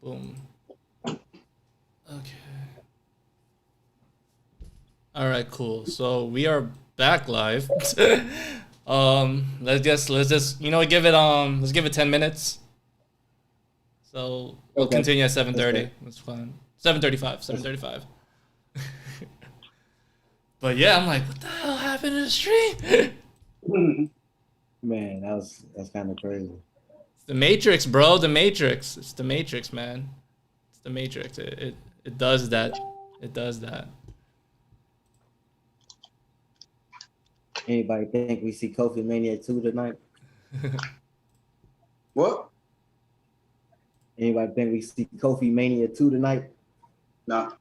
Boom. Okay. All right, cool. So we are back live. Let's just let's give it 10 minutes. So we'll continue at 7:30. That's fine. 7:35. 7:35. But yeah, I'm like, what the hell happened to the stream? Man, that's kind of crazy. It's the Matrix, bro. The Matrix. It's the Matrix, man. It's the Matrix. It does that. It does that. Anybody think we see Kofi Mania 2 tonight? What? Anybody think we see Kofi Mania 2 tonight? Nah.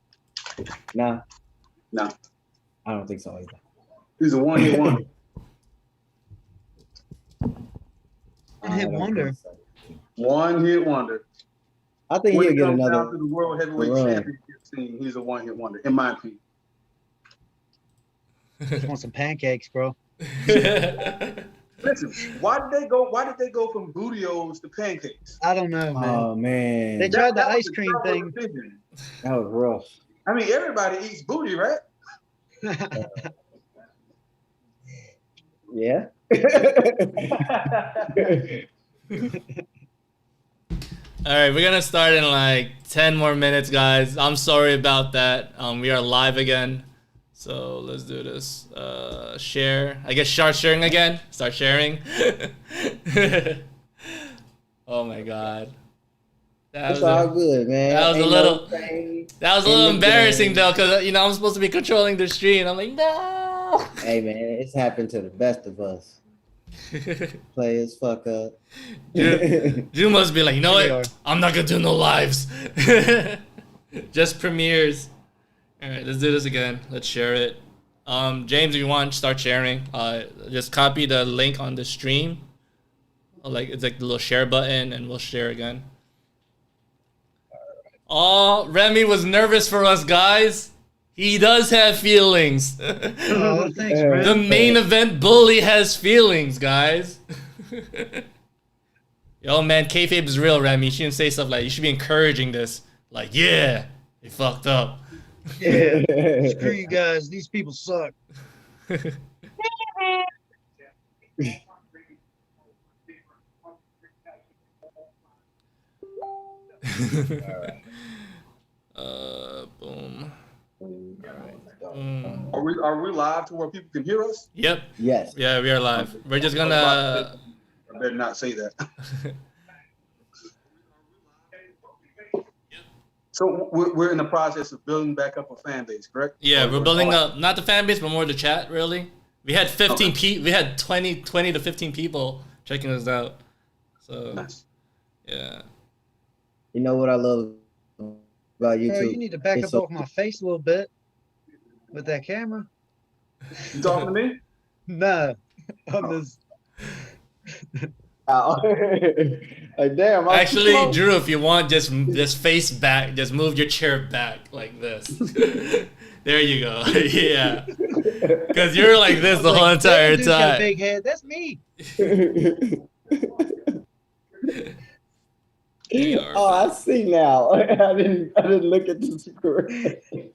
Nah. Nah. I don't think so either. He's a one-hit wonder. One-hit wonder. So. One-hit wonder. I think he'll get another. Down to the World Heavyweight Championship scene, he's a one-hit wonder, in my opinion. Just want some pancakes, bro. Listen, why did they go from bootios to pancakes? I don't know, man. Oh man, They tried the That was ice a cream terrible thing. decision. that was rough. I mean, everybody eats booty, right? Yeah. All right, we're gonna start in like 10 more minutes, guys. I'm sorry about that. We are live again, so let's do this. Share. I guess start sharing again. Start sharing. Oh my god. It's all good, man. That was Ain't a little. no shame That was a in little the embarrassing game. though, because I'm supposed to be controlling the stream. I'm like, no. Hey man, it's happened to the best of us. Players fuck up. You must be like, you know Here we what? are. I'm not gonna do no lives. Just premieres. All right, let's do this again. Let's share it. James, if you want, start sharing. Just copy the link on the stream. It's like the little share button, and we'll share again. Oh, Remy was nervous for us, guys. He does have feelings. Oh, thanks, Yeah. man. The main event bully has feelings, guys. Yo, man, kayfabe is real, Remy. You shouldn't say stuff like, you should be encouraging this. Like, yeah, they fucked up. Yeah. Screw you guys. These people suck. Boom. Are we live to where people can hear us? Yep. Yes. Yeah, we are live. We're just gonna. I better not say that. So we're in the process of building back up a fan base, correct? Yeah, we're building up not the fan base, but more the chat. Really, we had 15 we had 20 to 15 people checking us out. So Nice. yeah. You know what I love about YouTube? Bro, you need to back It's up so- off my face a little bit with that camera. You talking to me? No, I'm just. Like, damn. I'm Actually, close. Drew, if you want, just face back. Just move your chair back like this. There you go. Yeah. Because you're like this the whole entire Dude's got a time. big head. That's me. Oh, I see now. I didn't look at the screen.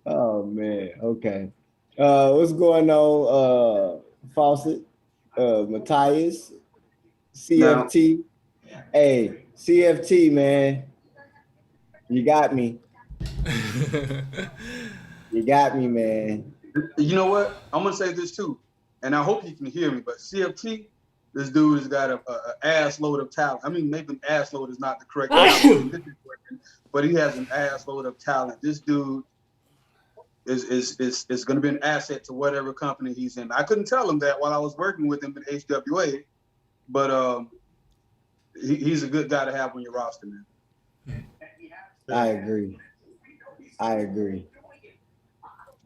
Oh man. Okay. What's going on? Fawcett, Matthias, CFT. Hey, CFT, man. You got me. You got me, man. You know what? I'm gonna say this too, and I hope you can hear me. But CFT, this dude has got a ass load of talent. I mean, maybe an ass load is not the correct word, but he has an ass load of talent. This dude is going to be an asset to whatever company he's in. I couldn't tell him that while I was working with him at HWA, but he's a good guy to have on your roster, man. I agree.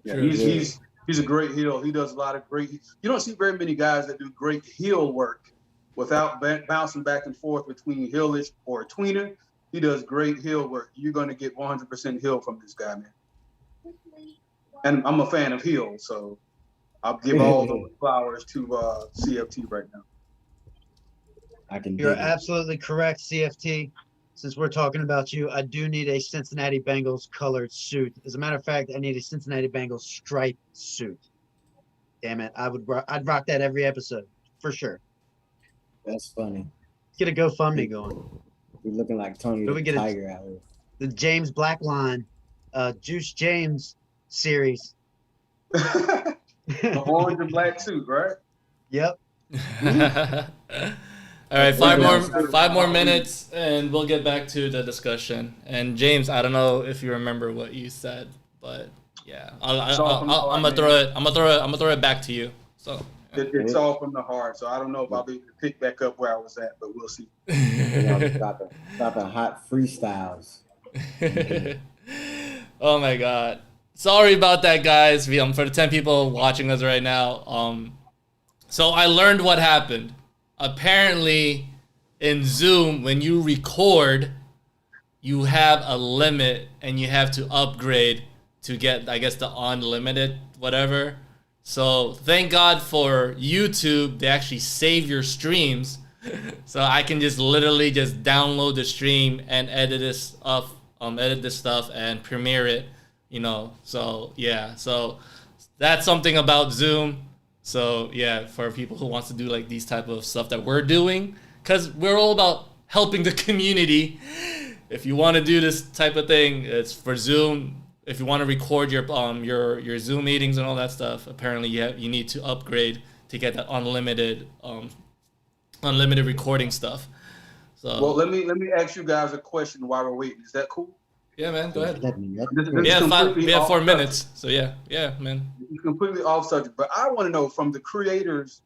Yeah, Sure. he's a great heel. He does a lot of great. You don't see very many guys that do great heel work without bouncing back and forth between heelish or a tweener. He does great heel work. You're going to get 100% heel from this guy, man. And I'm a fan of heel, so I'll give all those flowers to CFT right now. I can You're dig it. absolutely correct, CFT. Since we're talking about you, I do need a Cincinnati Bengals colored suit. As a matter of fact, I need a Cincinnati Bengals striped suit. Damn it, I'd rock that every episode for sure. That's funny. Get a GoFundMe going. We're looking like Tony But the we get Tiger out here. the James Black line, Juice James series. The orange and black suit, right? Yep. All right, five more minutes, and we'll get back to the discussion. And James, I don't know if you remember what you said, but yeah, I'm gonna throw it back to you. So it's all from the heart. So I don't know if I'll be able to pick back up where I was at, but we'll see. Dropping hot freestyles. Oh my God, sorry about that, guys. For the 10 people watching us right now, so I learned what happened. Apparently, in Zoom, when you record, you have a limit and you have to upgrade to get, I guess, the unlimited whatever. So thank God for YouTube, they actually save your streams. So I can just literally just download the stream and edit this stuff and premiere it, So yeah, so that's something about Zoom. So yeah, for people who wants to do like these type of stuff that we're doing, because we're all about helping the community. If you want to do this type of thing, it's for Zoom. If you want to record your Zoom meetings and all that stuff, apparently you need to upgrade to get that unlimited recording stuff. So well, let me ask you guys a question while we're waiting. Is that cool? Yeah, man, go ahead. We have 4 minutes, so yeah, man. It's completely off subject, but I want to know from the creators,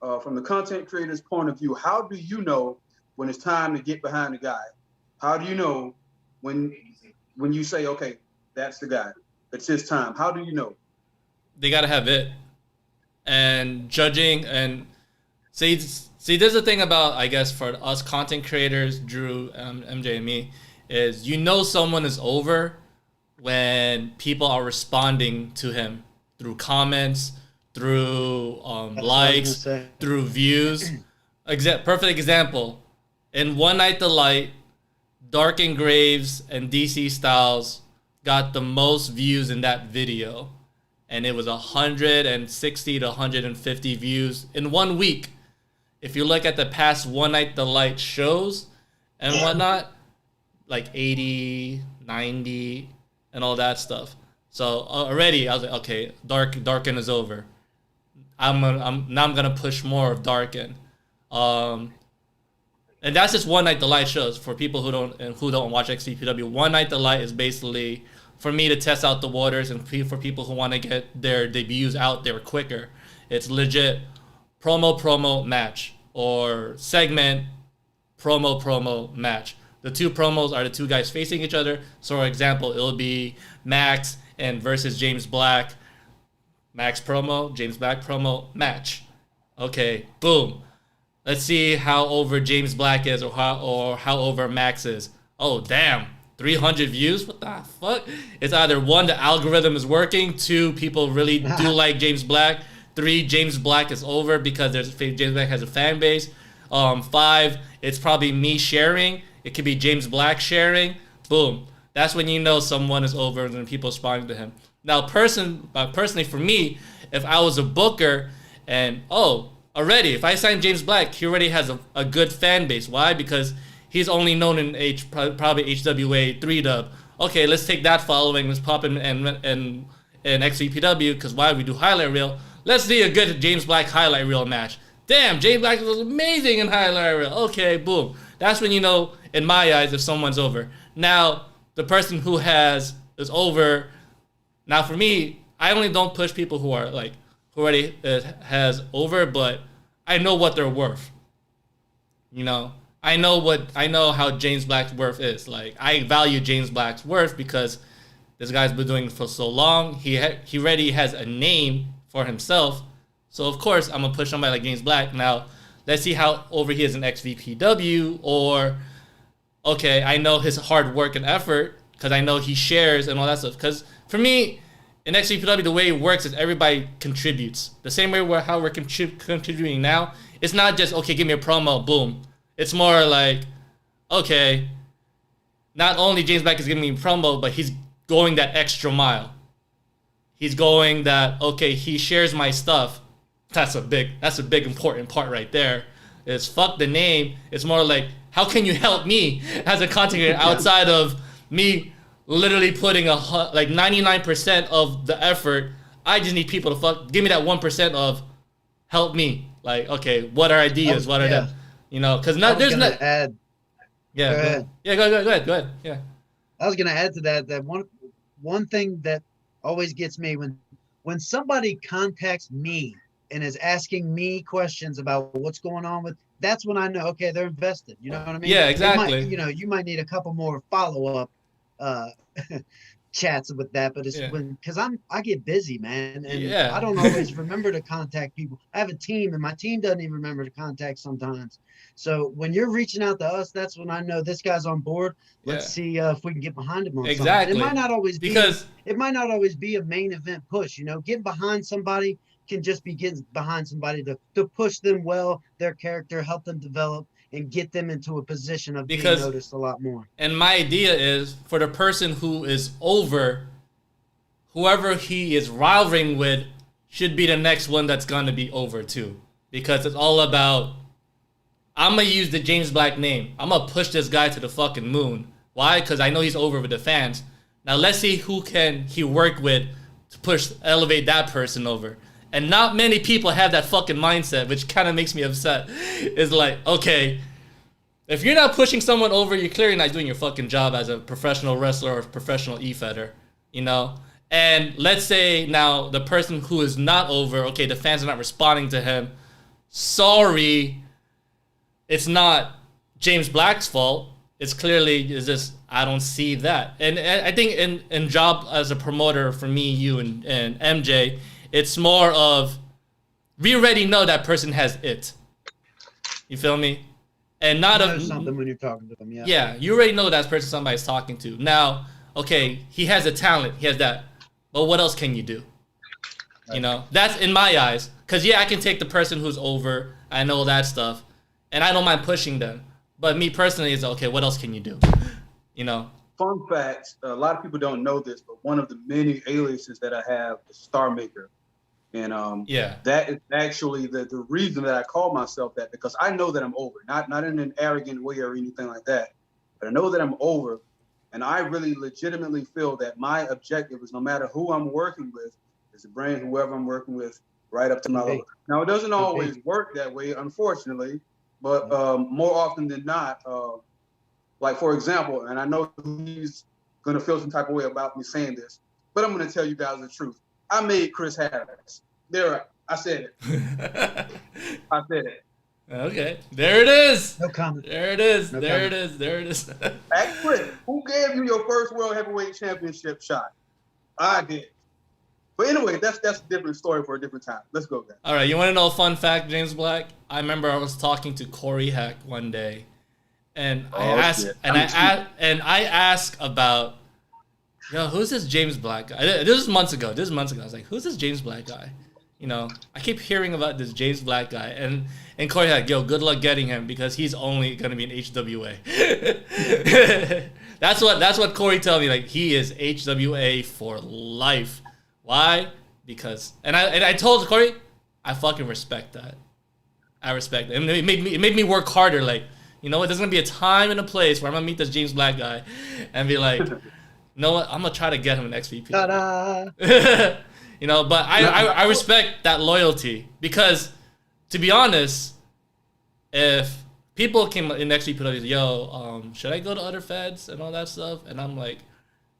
from the content creators' point of view, how do you know when it's time to get behind the guy? How do you know when you say, okay, that's the guy, it's his time? How do you know? They gotta have it, and judging and see. There's a thing about, I guess, for us content creators, Drew, MJ, and me, is someone is over when people are responding to him through comments, through likes, through views. Perfect example. In One Night the Light, Dark and Graves and DC Styles got the most views in that video. And it was 160 to 150 views in 1 week. If you look at the past One Night the Light shows and whatnot, like 80, 90, and all that stuff. So already I was like, okay, Darken is over. I'm gonna push more of Darken, and that's just One Night the Light shows. For people who don't watch XCPW, One Night the Light is basically for me to test out the waters and for people who want to get their debuts out there quicker. It's legit promo match or segment promo match. The two promos are the two guys facing each other. So, for example, it'll be Max and versus James Black. Max promo, James Black promo, match. Okay, boom. Let's see how over James Black is or how over Max is. Oh, damn. 300 views? What the fuck? It's either 1, the algorithm is working. 2, people really do like James Black. 3, James Black is over because James Black has a fan base. 5, it's probably me sharing. It could be James Black sharing. Boom. That's when you know someone is over and people responding to him. Now, personally for me, if I was a booker and, already, if I sign James Black, he already has a good fan base. Why? Because he's only known in probably HWA 3-dub. Okay, let's take that following. Let's pop in XVPW, because why we do highlight reel. Let's see a good James Black highlight reel match. Damn, James Black was amazing in highlight reel. Okay, boom. That's when you know, in my eyes, if someone's over. Now, the person who is over. Now, for me, I only don't push people who are who already has over, but I know what they're worth. I know how James Black's worth is. I value James Black's worth because this guy's been doing it for so long. He already has a name for himself. So of course I'm gonna push somebody like James Black. Now, let's see how over he is in XVPW, or okay, I know his hard work and effort because I know he shares and all that stuff. Because for me, in XVPW, the way it works is everybody contributes. The same way how we're contributing now. It's not just, okay, give me a promo, boom. It's more like, okay, not only James Black is giving me promo, but he's going that extra mile. He's going that, okay, he shares my stuff. That's a big important part right there. It's fuck the name. It's more like, how can you help me as a content creator outside of me literally putting like 99% of the effort? I just need people to give me that 1% of help me. Like, okay, what are ideas? What are them? You know, because there's not. Add. Yeah. Go ahead. Yeah. Go ahead. Yeah. I was gonna add to that one thing that always gets me when somebody contacts me and is asking me questions about what's going on with. That's when I know, okay, they're invested. You know what I mean? Yeah, exactly. You might need a couple more follow-up chats with that, but it's because I get busy, man, and I don't always remember to contact people. I have a team, and my team doesn't even remember to contact sometimes. So when you're reaching out to us, that's when I know this guy's on board. Let's see if we can get behind him on something. It might not always be a main event push. You know, getting behind somebody can just be getting behind somebody to push them well, their character, help them develop, and get them into a position of being noticed a lot more. And my idea is for the person who is over, whoever he is rivaling with should be the next one that's going to be over too. Because it's all about, I'm going to use the James Black name. I'm going to push this guy to the fucking moon. Why? Because I know he's over with the fans. Now let's see who can he work with to elevate that person over. And not many people have that fucking mindset, which kind of makes me upset. It's like, okay, if you're not pushing someone over, you're clearly not doing your fucking job as a professional wrestler or professional e-feder, you know? And let's say now the person who is not over, okay, the fans are not responding to him. Sorry, it's not James Black's fault. It's clearly just, I don't see that. And I think in job as a promoter for me, you, and MJ, it's more of, we already know that person has it. You feel me? And not something when you're talking to them, Yeah, you already know that person somebody's talking to. Now, okay, he has a talent, he has that. But what else can you do? You know, that's in my eyes. Because, I can take the person who's over, I know that stuff, and I don't mind pushing them. But me personally is, okay, what else can you do? You know? Fun fact, a lot of people don't know this, but one of the many aliases that I have is Star Maker. And that is actually the reason that I call myself that, because I know that I'm over, not in an arrogant way or anything like that, but I know that I'm over, and I really legitimately feel that my objective is, no matter who I'm working with, is to bring whoever I'm working with right up to my level. Now, it doesn't always work that way, unfortunately, but more often than not, like, for example, and I know he's going to feel some type of way about me saying this, but I'm going to tell you guys the truth. I made Chris Harris. I said it. I said it. Okay. There it is. No comment. There it is. There it is. Hey, Chris, who gave you your first World Heavyweight Championship shot? I did. But anyway, that's a different story for a different time. Let's go, guys. All right. You want to know a fun fact, James Black? I remember I was talking to Corey Heck one day, and I asked about, yo, who's this James Black guy? This is months ago. I was like, who's this James Black guy? You know, I keep hearing about this James Black guy. And Corey like, yo, good luck getting him because he's only going to be in HWA. That's what Corey told me. Like, he is HWA for life. Why? Because, and I told Corey, I fucking respect that. I respect it. It made me work harder. Like, you know what? There's going to be a time and a place where I'm going to meet this James Black guy and be like, you know what? I'm gonna try to get him an XVP. You know, but I respect that loyalty because, to be honest, if people came in XVP like, yo, should I go to other feds and all that stuff? And I'm like,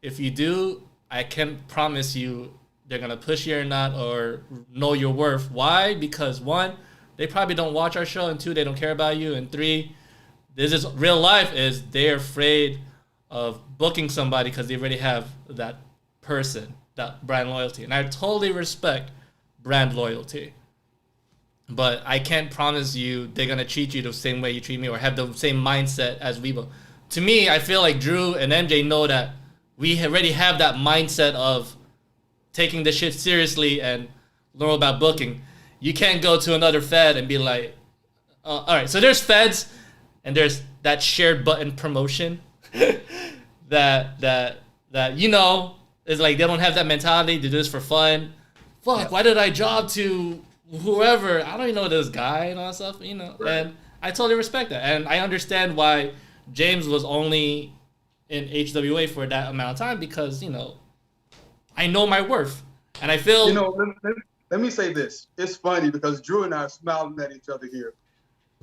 if you do, I can't promise you they're gonna push you or not or know your worth. Why? Because 1, they probably don't watch our show, and 2, they don't care about you, and 3, this is real life. Is they're afraid of booking somebody because they already have that person, that brand loyalty. And I totally respect brand loyalty. But I can't promise you they're going to treat you the same way you treat me or have the same mindset as we will. To me, I feel like Drew and MJ know that we already have that mindset of taking this shit seriously and learn about booking. You can't go to another fed and be like, all right, so there's feds and there's that shared button promotion that you know is like they don't have that mentality. They do this for fun. Fuck, why did I job to whoever? I don't even know this guy and all that stuff, you know. Right. And I totally respect that, and I understand why James was only in HWA for that amount of time, because, you know, I know my worth, and I feel. You know, let me say this. It's funny because Drew and I are smiling at each other here.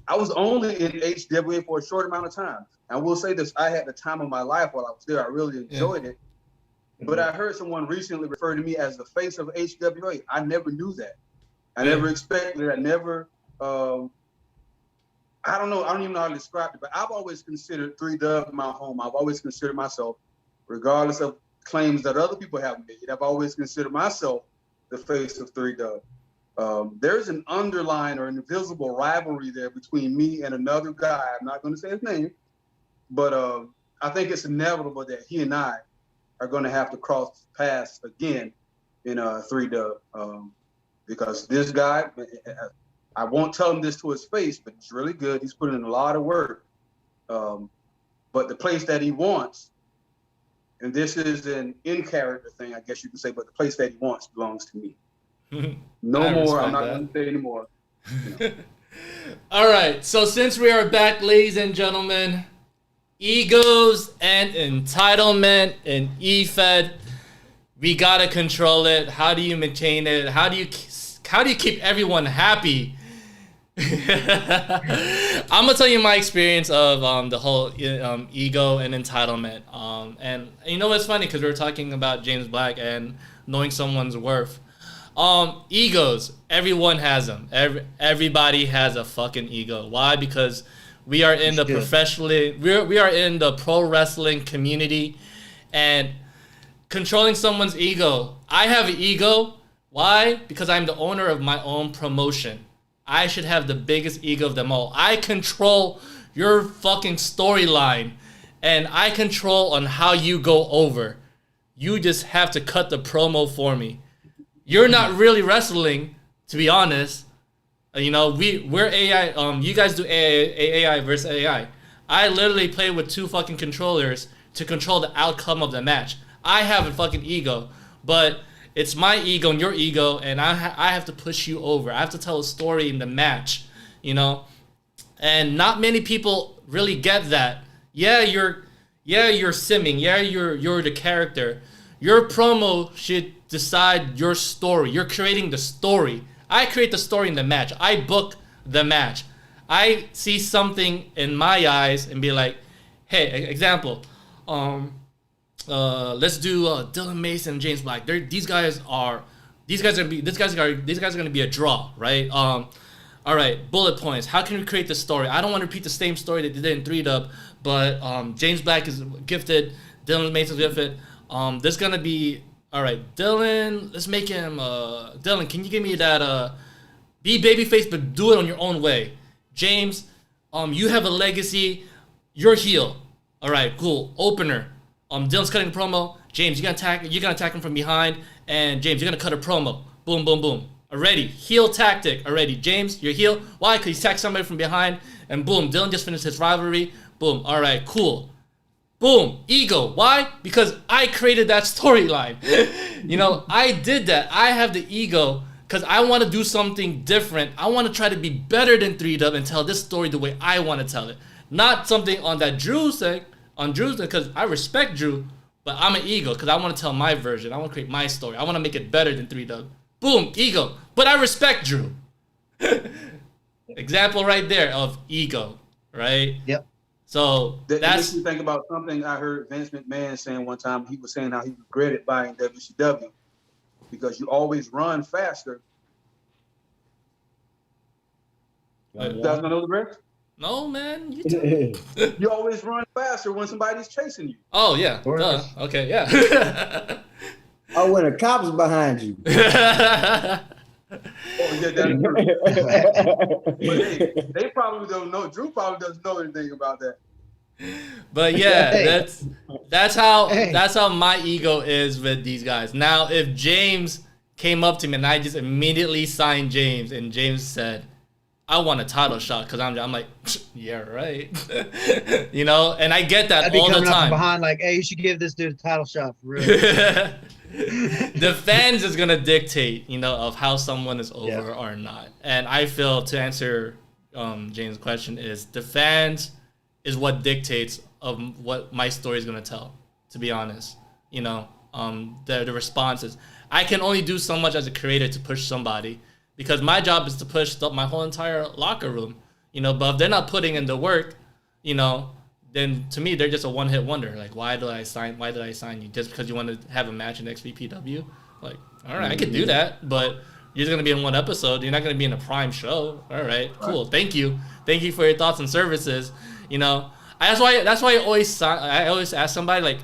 I was only in HWA for a short amount of time. And I will say this, I had the time of my life while I was there. I really enjoyed it. But I heard someone recently refer to me as the face of HWA. I never knew that. I never expected it. I never, I don't know. I don't even know how to describe it, but I've always considered 3Dub my home. I've always considered myself, regardless of claims that other people have made, I've always considered myself the face of 3Dub. There's an underlying or invisible rivalry there between me and another guy. I'm not going to say his name, but I think it's inevitable that he and I are going to have to cross paths again in 3Dub, because this guy, I won't tell him this to his face, but he's really good. He's putting in a lot of work. But the place that he wants, and this is an in-character thing, I guess you could say, but the place that he wants belongs to me. No more. I'm not going to say anymore. You know. All right. So since we are back, ladies and gentlemen, egos and entitlement and EFED, we got to control it. How do you maintain it? How do you keep everyone happy? I'm gonna tell you my experience of the whole ego and entitlement. And you know what's funny, because we were talking about James Black and knowing someone's worth. Egos, everyone has them. Everybody has a fucking ego. Why? Because we are in the we are in the pro wrestling community, and controlling someone's ego. I have an ego. Why? Because I'm the owner of my own promotion. I should have the biggest ego of them all. I control your fucking storyline, and I control on how you go over. You just have to cut the promo for me. You're not really wrestling, to be honest. You know, we're AI. You guys do AI versus AI. I literally play with two fucking controllers to control the outcome of the match. I have a fucking ego, but it's my ego and your ego, and I have to push you over. I have to tell a story in the match, you know? And not many people really get that. Yeah, you're simming. Yeah, you're the character. Your promo should decide your story. You're creating the story. I create the story in the match. I book the match. I see something in my eyes and be like, hey, example, let's do Dylan Mason and James Black. These guys are gonna be a draw, right? All right, bullet points. How can we create the story? I don't want to repeat the same story that they did in 3Dub, but James Black is gifted, Dylan Mason's gifted. There's gonna be, all right, Dylan. Let's make him Dylan. Can you give me that be babyface, but do it on your own way? James, you have a legacy. You're heel. All right, cool. Opener. Dylan's cutting a promo. James, you're gonna attack him from behind, and James, you're gonna cut a promo. Boom, boom, boom. Already, heel tactic. Already, James, you're heel. Why? Because he attacked somebody from behind, and boom, Dylan just finished his rivalry. Boom. All right, cool. Boom, ego. Why? Because I created that storyline. You know, I did that. I have the ego because I want to do something different. I want to try to be better than 3Dub and tell this story the way I want to tell it. Not something on that Drew said. On Drew's, because I respect Drew, but I'm an ego because I want to tell my version. I want to create my story. I want to make it better than 3Dub. Boom, ego. But I respect Drew. Example right there of ego, right? Yep. So that makes me think about something I heard Vince McMahon saying one time. He was saying how he regretted buying WCW because you always run faster. You guys know the rest? No, man. You always run faster when somebody's chasing you. Oh, yeah. Okay, yeah. Oh, when a cop's behind you. Oh, yeah, that's true. But hey, they probably don't know. Drew probably doesn't know anything about that. But yeah, that's how my ego is with these guys. Now, if James came up to me and I just immediately signed James, and James said, I want a title shot because I'm like, yeah, right. You know, and I get that I'd be all the coming up from time. behind like, hey, you should give this dude a title shot for real. The fans is gonna dictate, you know, of how someone is over or not. And I feel, to answer James' question, is the fans is what dictates of what my story is gonna tell. To be honest, you know, the responses. I can only do so much as a creator to push somebody, because my job is to push my whole entire locker room, you know. But if they're not putting in the work, you know, then to me they're just a one-hit wonder. Like, why did I sign you just because you want to have a match in XVPW? Like, all right, I could do that, but you're just gonna be in one episode. You're not gonna be in a prime show. All right, cool. Thank you for your thoughts and services. You know, that's why I always ask somebody, like,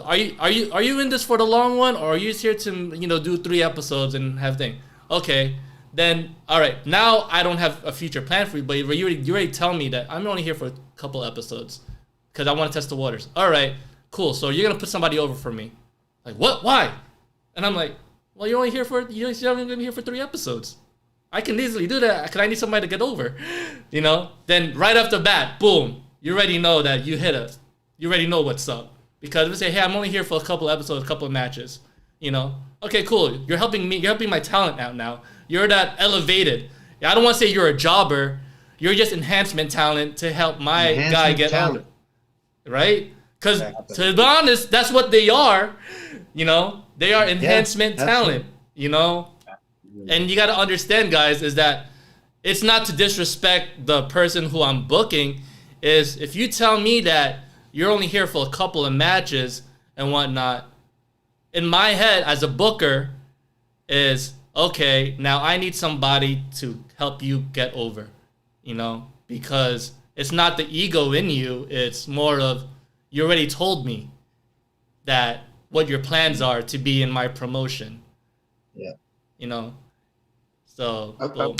are you in this for the long one, or are you just here to, you know, do 3 episodes and have thing? Okay, then all right. Now I don't have a future plan for you, but you already tell me that I'm only here for a couple episodes because I want to test the waters. All right, cool. So you're gonna put somebody over for me? Like, what? Why? And I'm like, well, you're only here for 3 episodes. I can easily do that because I need somebody to get over. You know. Then right off the bat, boom, you already know that you hit us. You already know what's up. Because we say, hey, I'm only here for a couple episodes, a couple of matches, you know? Okay, cool. You're helping me. You're helping my talent out now. You're that elevated. I don't want to say you're a jobber. You're just enhancement talent to help my guy get over. Right? Because to be honest, that's what they are. You know? They are enhancement talent, you know? And you got to understand, guys, is that it's not to disrespect the person who I'm booking. Is if you tell me that you're only here for a couple of matches and whatnot, in my head as a booker is, okay, now I need somebody to help you get over, you know, because it's not the ego in you. It's more of, you already told me that what your plans are to be in my promotion. Yeah. You know, so.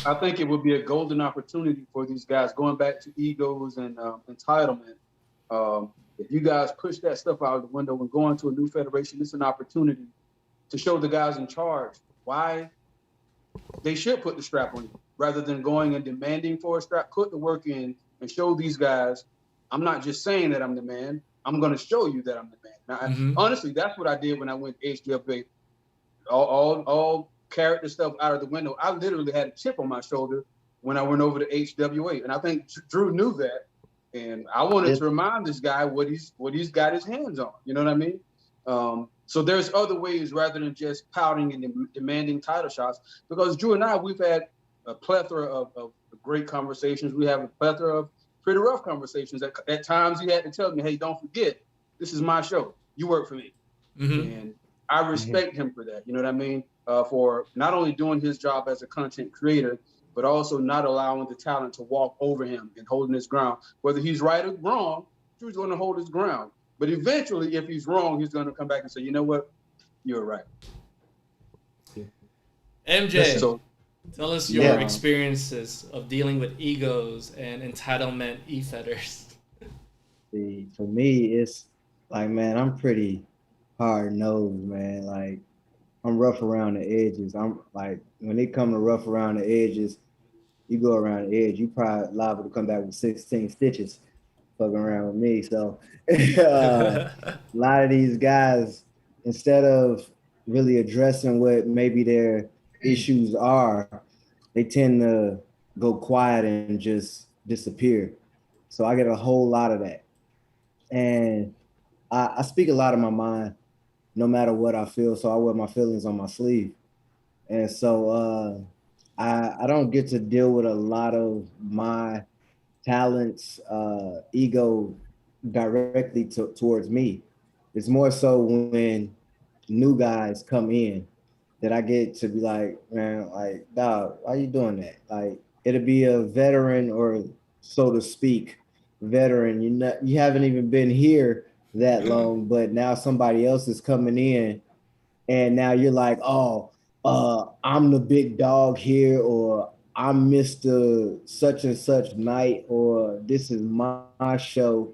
I think it would be a golden opportunity for these guys, going back to egos and entitlement. If you guys push that stuff out of the window and go into a new federation, it's an opportunity to show the guys in charge why they should put the strap on you, rather than going and demanding for a strap. Put the work in and show these guys, I'm not just saying that I'm the man. I'm going to show you that I'm the man. Now, honestly, that's what I did when I went to HWA. All character stuff out of the window. I literally had a chip on my shoulder when I went over to HWA, and I think Drew knew that. And I wanted to remind this guy what he's got his hands on. You know what I mean? So there's other ways rather than just pouting and demanding title shots. Because Drew and I, we've had a plethora of great conversations. We have a plethora of pretty rough conversations. At times he had to tell me, hey, don't forget, this is my show. You work for me. And I respect him for that. You know what I mean? For not only doing his job as a content creator, but also not allowing the talent to walk over him and holding his ground. Whether he's right or wrong, Drew's going to hold his ground. But eventually, if he's wrong, he's going to come back and say, you know what? You're right. MJ, tell us your experiences of dealing with egos and entitlement e-fetters. See, for me, it's like, man, I'm pretty hard-nosed, man. Like, I'm rough around the edges. I'm like, when it come to rough around the edges, you go around the edge, you probably liable to come back with 16 stitches fucking around with me. So a lot of these guys, instead of really addressing what maybe their issues are, they tend to go quiet and just disappear. So I get a whole lot of that. And I speak a lot of my mind, no matter what I feel. So I wear my feelings on my sleeve. And so I don't get to deal with a lot of my talents, ego directly towards me. It's more so when new guys come in that I get to be like, man, like, dog, why you doing that? Like, it'll be a veteran, or so to speak, veteran. You haven't even been here that long, but now somebody else is coming in, and now you're like, oh, I'm the big dog here, or I'm Mr. such and such night, or this is my show.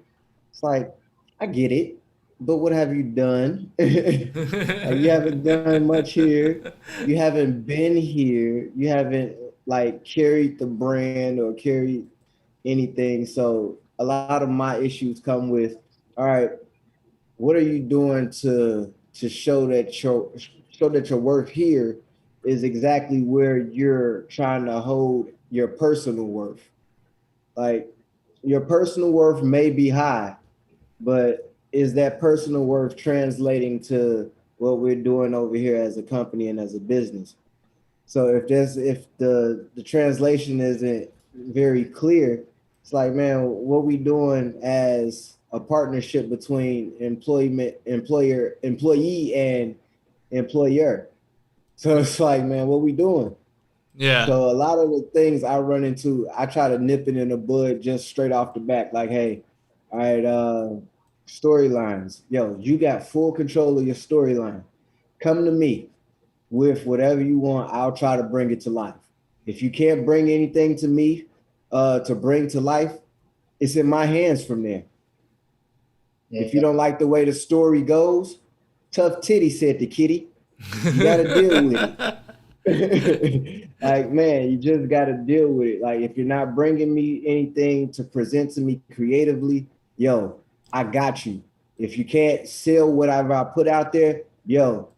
It's like, I get it, but what have you done? You haven't done much here. You haven't been here. You haven't like carried the brand or carried anything. So a lot of my issues come with, all right, what are you doing to show that your worth here is exactly where you're trying to hold your personal worth. Like your personal worth may be high, but is that personal worth translating to what we're doing over here as a company and as a business? So if the translation isn't very clear, it's like, man, what we doing as a partnership between employee and employer. So it's like, man, what we doing? Yeah. So a lot of the things I run into, I try to nip it in the bud just straight off the back. Like, hey, all right, storylines. Yo, you got full control of your storyline. Come to me with whatever you want. I'll try to bring it to life. If you can't bring anything to me to bring to life, it's in my hands from there. Yeah. If you don't like the way the story goes, tough titty, said the kitty. You got to deal with it. Like, man, you just got to deal with it. Like, if you're not bringing me anything to present to me creatively, yo, I got you. If you can't sell whatever I put out there, yo,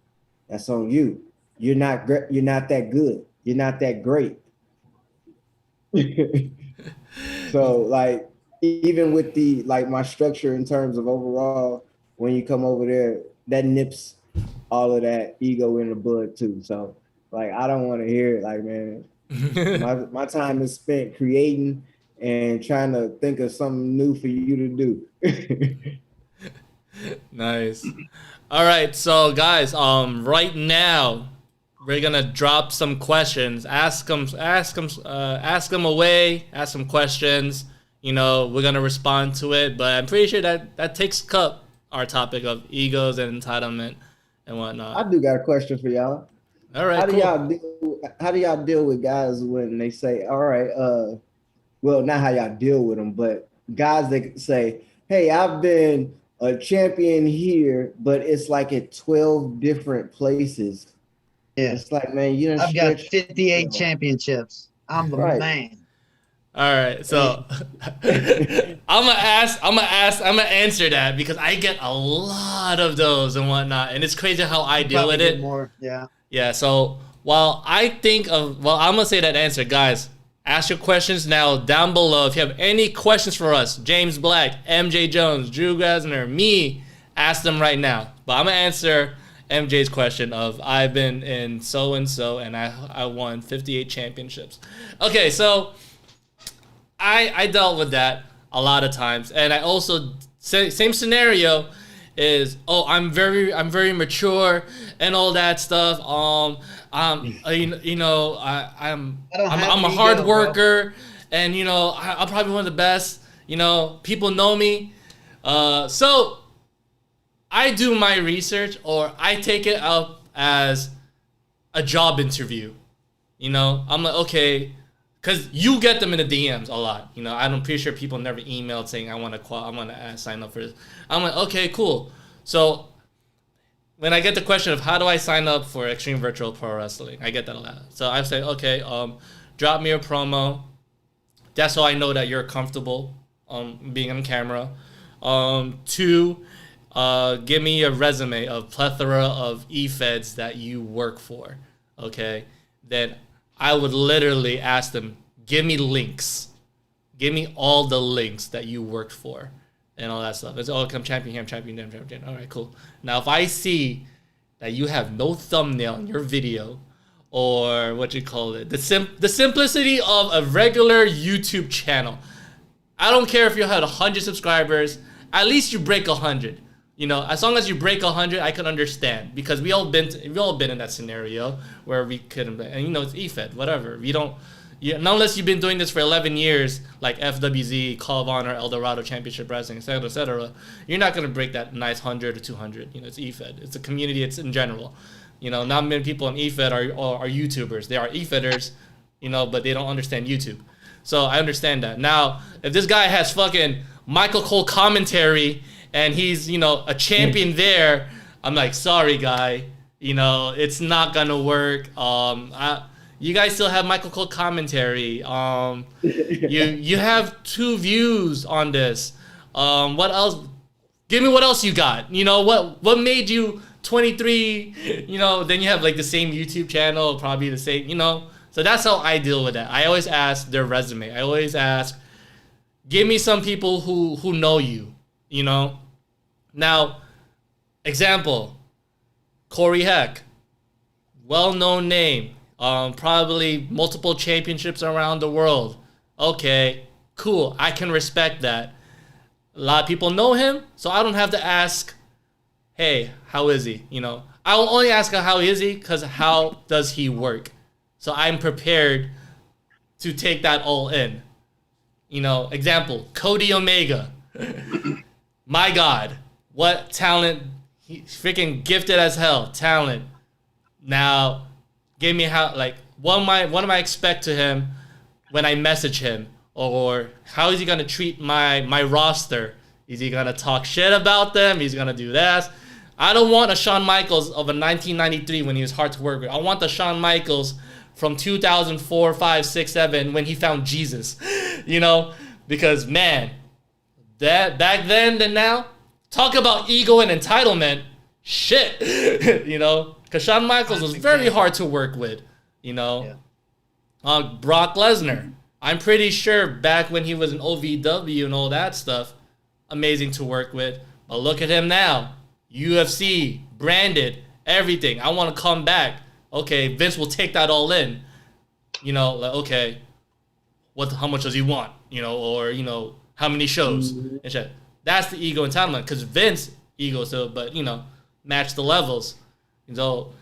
that's on you. You're not that good. You're not that great. So, like, even with the, like, my structure in terms of overall, when you come over there, that nips all of that ego in the bud too. So, like, I don't want to hear it. Like, man, my time is spent creating and trying to think of something new for you to do. Nice. All right, so guys, right now we're gonna drop some questions. Ask them away. Ask some questions. You know, we're gonna respond to it. But I'm pretty sure that takes up our topic of egos and entitlement and whatnot. I do got a question for y'all. All right. How do y'all deal with guys when they say, all right, well, not how y'all deal with them, but guys that say, hey, I've been a champion here, but it's like at 12 different places. Yeah. It's like, man, I've got 58 championships. I'm the man. All right, so I'm gonna answer that because I get a lot of those and whatnot, and it's crazy how I deal with it. More, yeah. Yeah. So I'm gonna say that answer, guys. Ask your questions now down below. If you have any questions for us, James Black, MJ Jones, Drew Grasner, me, ask them right now. But I'm gonna answer MJ's question of I've been in so and so, and I won 58 championships. Okay, so. I dealt with that a lot of times, and I also same scenario is I'm very mature and all that stuff. I'm a hard worker, and I'm probably one of the best. People know me, so I do my research or I take it up as a job interview. I'm like, okay. Because you get them in the DMs a lot. I'm pretty sure people never emailed saying, I want to sign up for this. I'm like, okay, cool. So when I get the question of how do I sign up for Extreme Virtual Pro Wrestling, I get that a lot. So I say, okay, drop me a promo. That's how I know that you're comfortable being on camera. 2, give me a resume of plethora of e-feds that you work for. Okay? Then I would literally ask them, give me links. Give me all the links that you worked for and all that stuff. It's, I'm champion here, I'm champion there, I'm champion. All right, cool. Now, if I see that you have no thumbnail in your video or the simplicity of a regular YouTube channel. I don't care if you had 100 subscribers. At least you break 100. As long as you break 100, I can understand because we all been in that scenario where we couldn't. And it's EFED, whatever. Unless you've been doing this for 11 years, like FWZ, Call of Honor, El Dorado Championship Wrestling, etc., you're not gonna break that nice 100 or 200. It's EFED. It's a community. It's in general. Not many people in EFED are YouTubers. They are EFEDers, but they don't understand YouTube. So I understand that. Now, if this guy has fucking Michael Cole commentary. And he's, a champion there. I'm like, sorry, guy. It's not gonna work. You guys still have Michael Cole commentary. You have 2 views on this. What else? Give me what else you got. You know, what made you 23? You know, then you have like the same YouTube channel, probably the same, you know. So that's how I deal with that. I always ask their resume. I always ask, give me some people who know you, you know. Now, example, Corey Heck, well-known name, probably multiple championships around the world. Okay, cool. I can respect that. A lot of people know him, so I don't have to ask, hey, how is he? You know, I will only ask how is he because how does he work? So I'm prepared to take that all in. You know, example, Cody Omega. My God, what talent. He's freaking gifted as hell. Talent. Now, give me how, like, what am I expect to him when I message him? Or how is he going to treat my roster? Is he going to talk shit about them? He's going to do that. I don't want a Shawn Michaels of a 1993 when he was hard to work with. I want the Shawn Michaels from 2004, 5, 6, 7 when he found Jesus. You know? Because, man, that back then and now, talk about ego and entitlement. Shit. You know? Because Shawn Michaels was very hard to work with. You know? Yeah. Brock Lesnar. I'm pretty sure back when he was in OVW and all that stuff, amazing to work with. But look at him now. UFC, branded, everything. I want to come back. Okay, Vince will take that all in. You know, like, okay, how much does he want? You know, or, you know, how many shows? And shit. That's the ego entitlement. Because Vince, ego still, but, you know, match the levels. And so,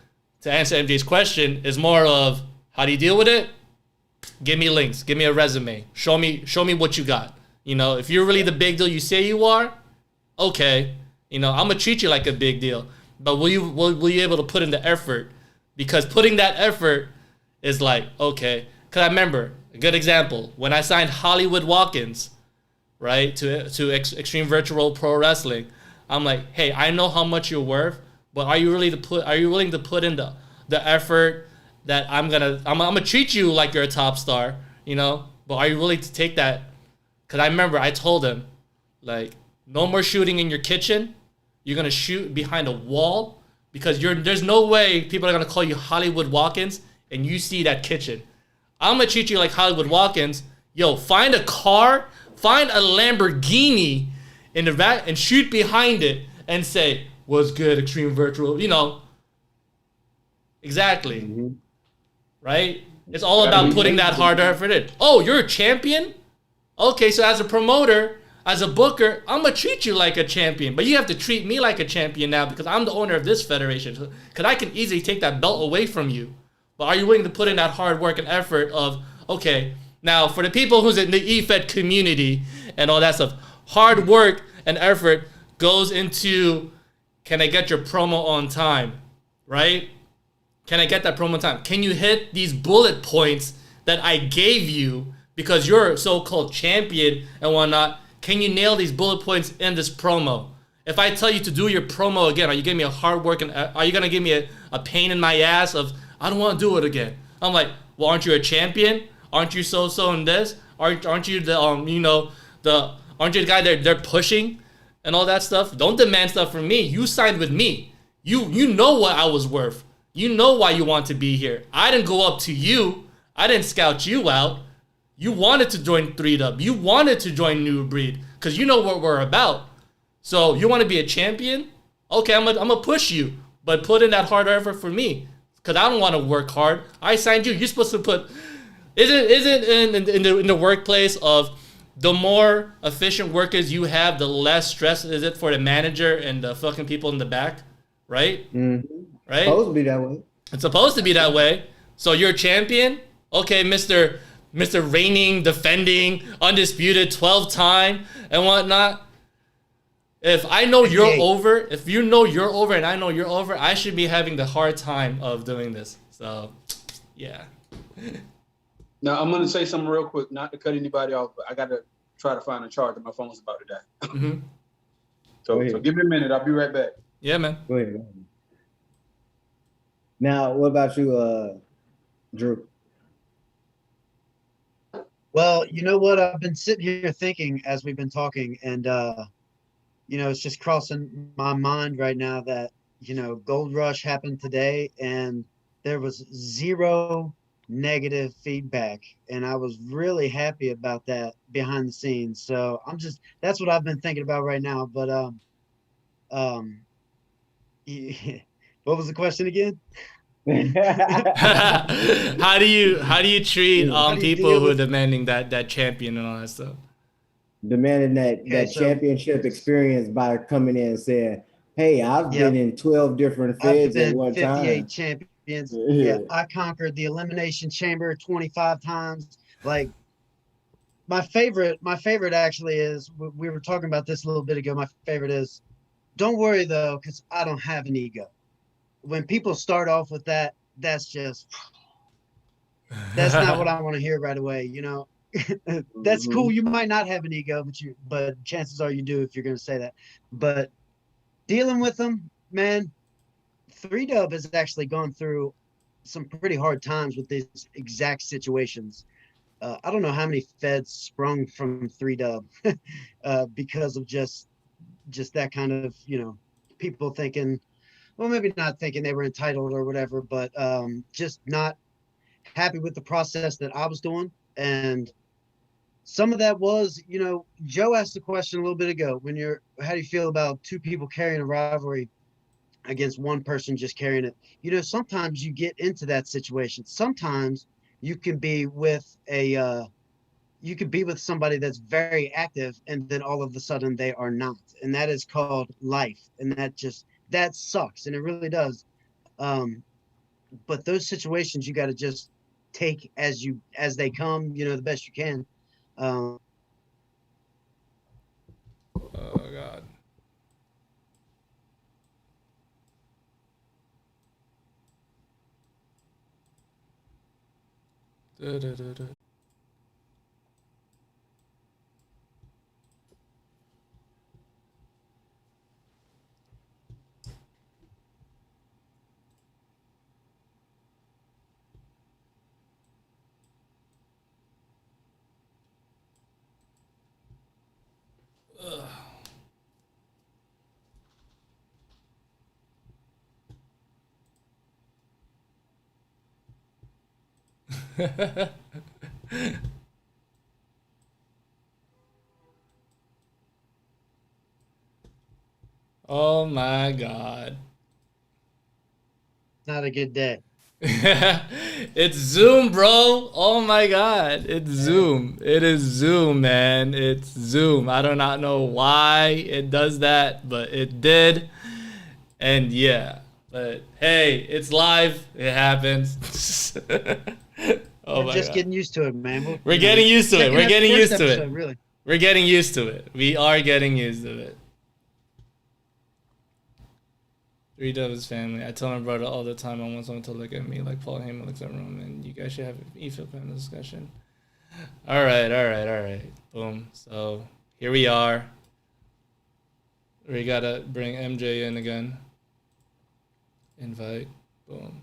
to answer MJ's question, is more of, how do you deal with it? Give me links. Give me a resume. Show me what you got. You know, if you're really the big deal you say you are, okay. You know, I'm gonna treat you like a big deal. But will you be able to put in the effort? Because putting that effort is like, okay. Because I remember a good example when I signed Hollywood Watkins, right, to Extreme Virtual Pro Wrestling. I'm like, hey, I know how much you're worth, but are you willing to put in the effort that I'm gonna treat you like you're a top star, you know? But are you willing to take that? Because I remember I told him, like, no more shooting in your kitchen. You're gonna shoot behind a wall because there's no way people are gonna call you Hollywood Watkins and you see that kitchen. I'm gonna treat you like Hollywood Watkins. Yo, find a car, find a Lamborghini in the back and shoot behind it and say, what's good, Extreme Virtual, you know. Exactly. Mm-hmm. Right? It's all about putting that hard effort in. Oh, you're a champion? Okay, so as a promoter, as a booker, I'm going to treat you like a champion. But you have to treat me like a champion now because I'm the owner of this federation. Because I can easily take that belt away from you. But are you willing to put in that hard work and effort of, okay, now for the people who's in the EFED community and all that stuff, hard work and effort goes into, can I get your promo on time? Right? Can I get that promo on time? Can you hit these bullet points that I gave you because you're a so-called champion and whatnot? Can you nail these bullet points in this promo? If I tell you to do your promo again, are you giving me a hard work and are you going to give me a pain in my ass of, I don't want to do it again? I'm like, well, aren't you a champion? Aren't you so-so in this? Aren't you the, aren't you the guy they're pushing and all that stuff? Don't demand stuff from me. You signed with me. You know what I was worth. You know why you want to be here. I didn't go up to you. I didn't scout you out. You wanted to join 3W. You wanted to join New Breed because you know what we're about. So you want to be a champion? Okay, I'm gonna push you, but put in that hard effort for me because I don't want to work hard. I signed you. You're supposed to put. Isn't in the workplace of the more efficient workers you have, the less stress is it for the manager and the fucking people in the back, right? Mm-hmm. Right? It's supposed to be that way. It's supposed to be that way. So you're a champion? Okay, Mr. Reigning, defending, undisputed, 12-time and whatnot. If I know you're over, if you know you're over and I know you're over, I should be having the hard time of doing this. So, yeah. Now, I'm going to say something real quick, not to cut anybody off, but I got to try to find a charger. My phone's about to die. Mm-hmm. So give me a minute. I'll be right back. Yeah, man. Go ahead. Now, what about you, Drew? Well, you know what? I've been sitting here thinking as we've been talking, and it's just crossing my mind right now that, Gold Rush happened today and there was zero negative feedback. And I was really happy about that behind the scenes. So that's what I've been thinking about right now. But um, what was the question again? How do you treat How do you people deal who are with? demanding that champion and all that stuff? Demanding that Okay, that so championship experience by coming in and saying, "Hey, I've yeah, been in 12 different I've feds at been one 58 time." champions. Yeah, Yeah. I conquered the elimination chamber 25 times. Like my favorite actually is we were talking about this a little bit ago. My favorite is don't worry though, because I don't have an ego. When people start off with that, that's not what I want to hear right away. That's cool. Mhm. You might not have an ego, but chances are you do if you're going to say that. But dealing with them, man, 3Dub has actually gone through some pretty hard times with these exact situations. I don't know how many feds sprung from 3Dub because of just that kind of people thinking, well, maybe not thinking they were entitled or whatever, but just not happy with the process that I was doing. And some of that was, Joe asked the question a little bit ago, how do you feel about two people carrying a rivalry against one person just carrying it? Sometimes you get into that situation. Sometimes you can be with somebody that's very active and then all of a sudden they are not. And that is called life. And that sucks. And it really does. Um, but those situations you got to just take as they come, the best you can. Um, Oh God. Da-da-da-da. Oh my God. Not a good day. It's Zoom, bro. Oh my God. It's Zoom. It is Zoom, man. It's Zoom. I do not know why it does that, but it did. And yeah. But hey, it's live. It happens. Oh We're my just God. getting used to it, man. We're getting used to it. We're getting first used to episode, it. really. We're getting used to it. We are getting used to it. 3Dub's family. I tell my brother all the time I want someone to look at me like Paul Heyman looks at Roman. You guys should have an EFBC panel discussion. All right, all right, all right. Boom. So here we are. We gotta bring MJ in again. Invite. Boom.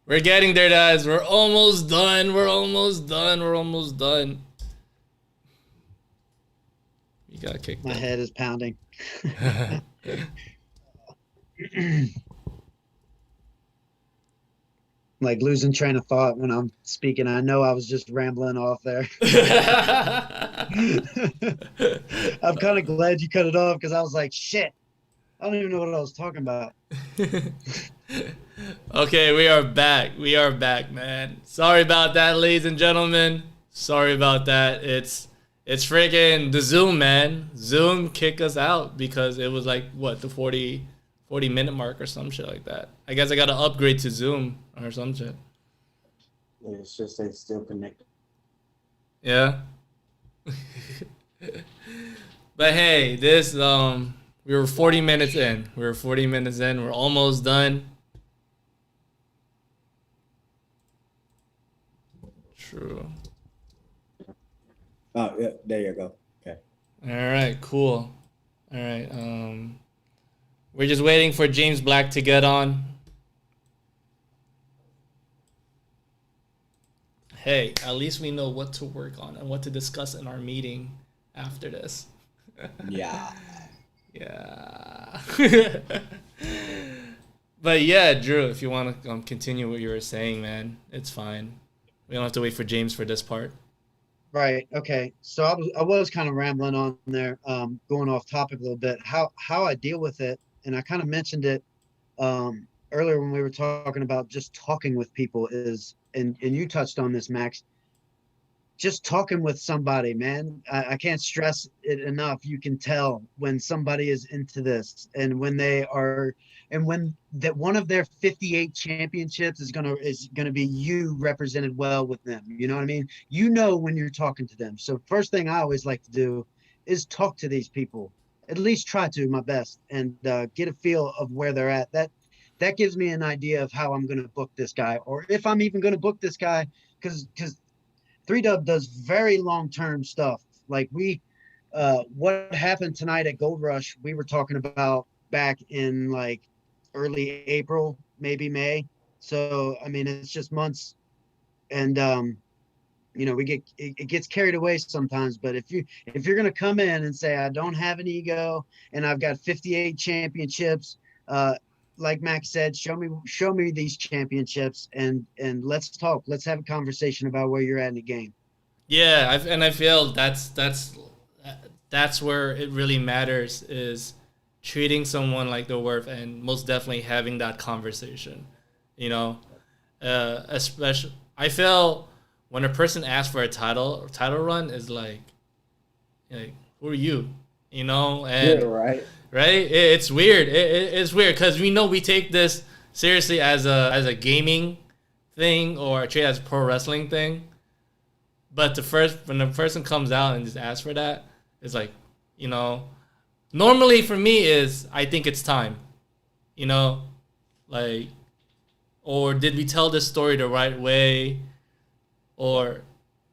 We're getting there, guys. We're almost done. We're almost done. We're almost done. You got kicked My out. head is pounding. Like losing train of thought when I'm speaking. I know I was just rambling off there. I'm kind of glad you cut it off because I was like, shit, I don't even know what I was talking about. Okay, we are back. We are back, man. Sorry about that, ladies and gentlemen. Sorry about that. It's freaking the Zoom, man. Zoom kicked us out because it was like what, the 40 minute mark or some shit like that. I guess I got to upgrade to Zoom or some shit. Yeah, it's just they still connected. Yeah. But hey, we were 40 minutes in. We were 40 minutes in. We're almost done. True. Oh, yeah, there you go. Okay. All right, cool. All right. We're just waiting for James Black to get on. Hey, at least we know what to work on and what to discuss in our meeting after this. Yeah. Yeah. But yeah, Drew, if you want to continue what you were saying, man, it's fine. We don't have to wait for James for this part. Right. Okay. So I was kind of rambling on there, going off topic a little bit. How I deal with it, and I kind of mentioned it earlier when we were talking about just talking with people is, and you touched on this, Max. Just talking with somebody, man. I can't stress it enough. You can tell when somebody is into this, and when they are, and when that one of their 58 championships is gonna be you represented well with them. You know what I mean? You know when you're talking to them. So first thing I always like to do is talk to these people. At least try to my best, and get a feel of where they're at. That gives me an idea of how I'm going to book this guy, or if I'm even going to book this guy, because 3Dub does very long-term stuff. Like what happened tonight at Gold Rush, we were talking about back in like early April, maybe May. So, I mean, it's just months. And, it gets carried away sometimes, but if you're going to come in and say, I don't have an ego and I've got 58 championships, like Max said, show me these championships and let's talk. Let's have a conversation about where you're at in the game. Yeah, I feel that's where it really matters, is treating someone like they're worth, and most definitely having that conversation. Especially I feel when a person asks for a title run is like who are you? And Yeah, right. Right? It's weird. It's weird because we know we take this seriously as a gaming thing or treat it as a pro wrestling thing. But when the person comes out and just asks for that, it's like, normally for me is I think it's time. Or did we tell this story the right way? Or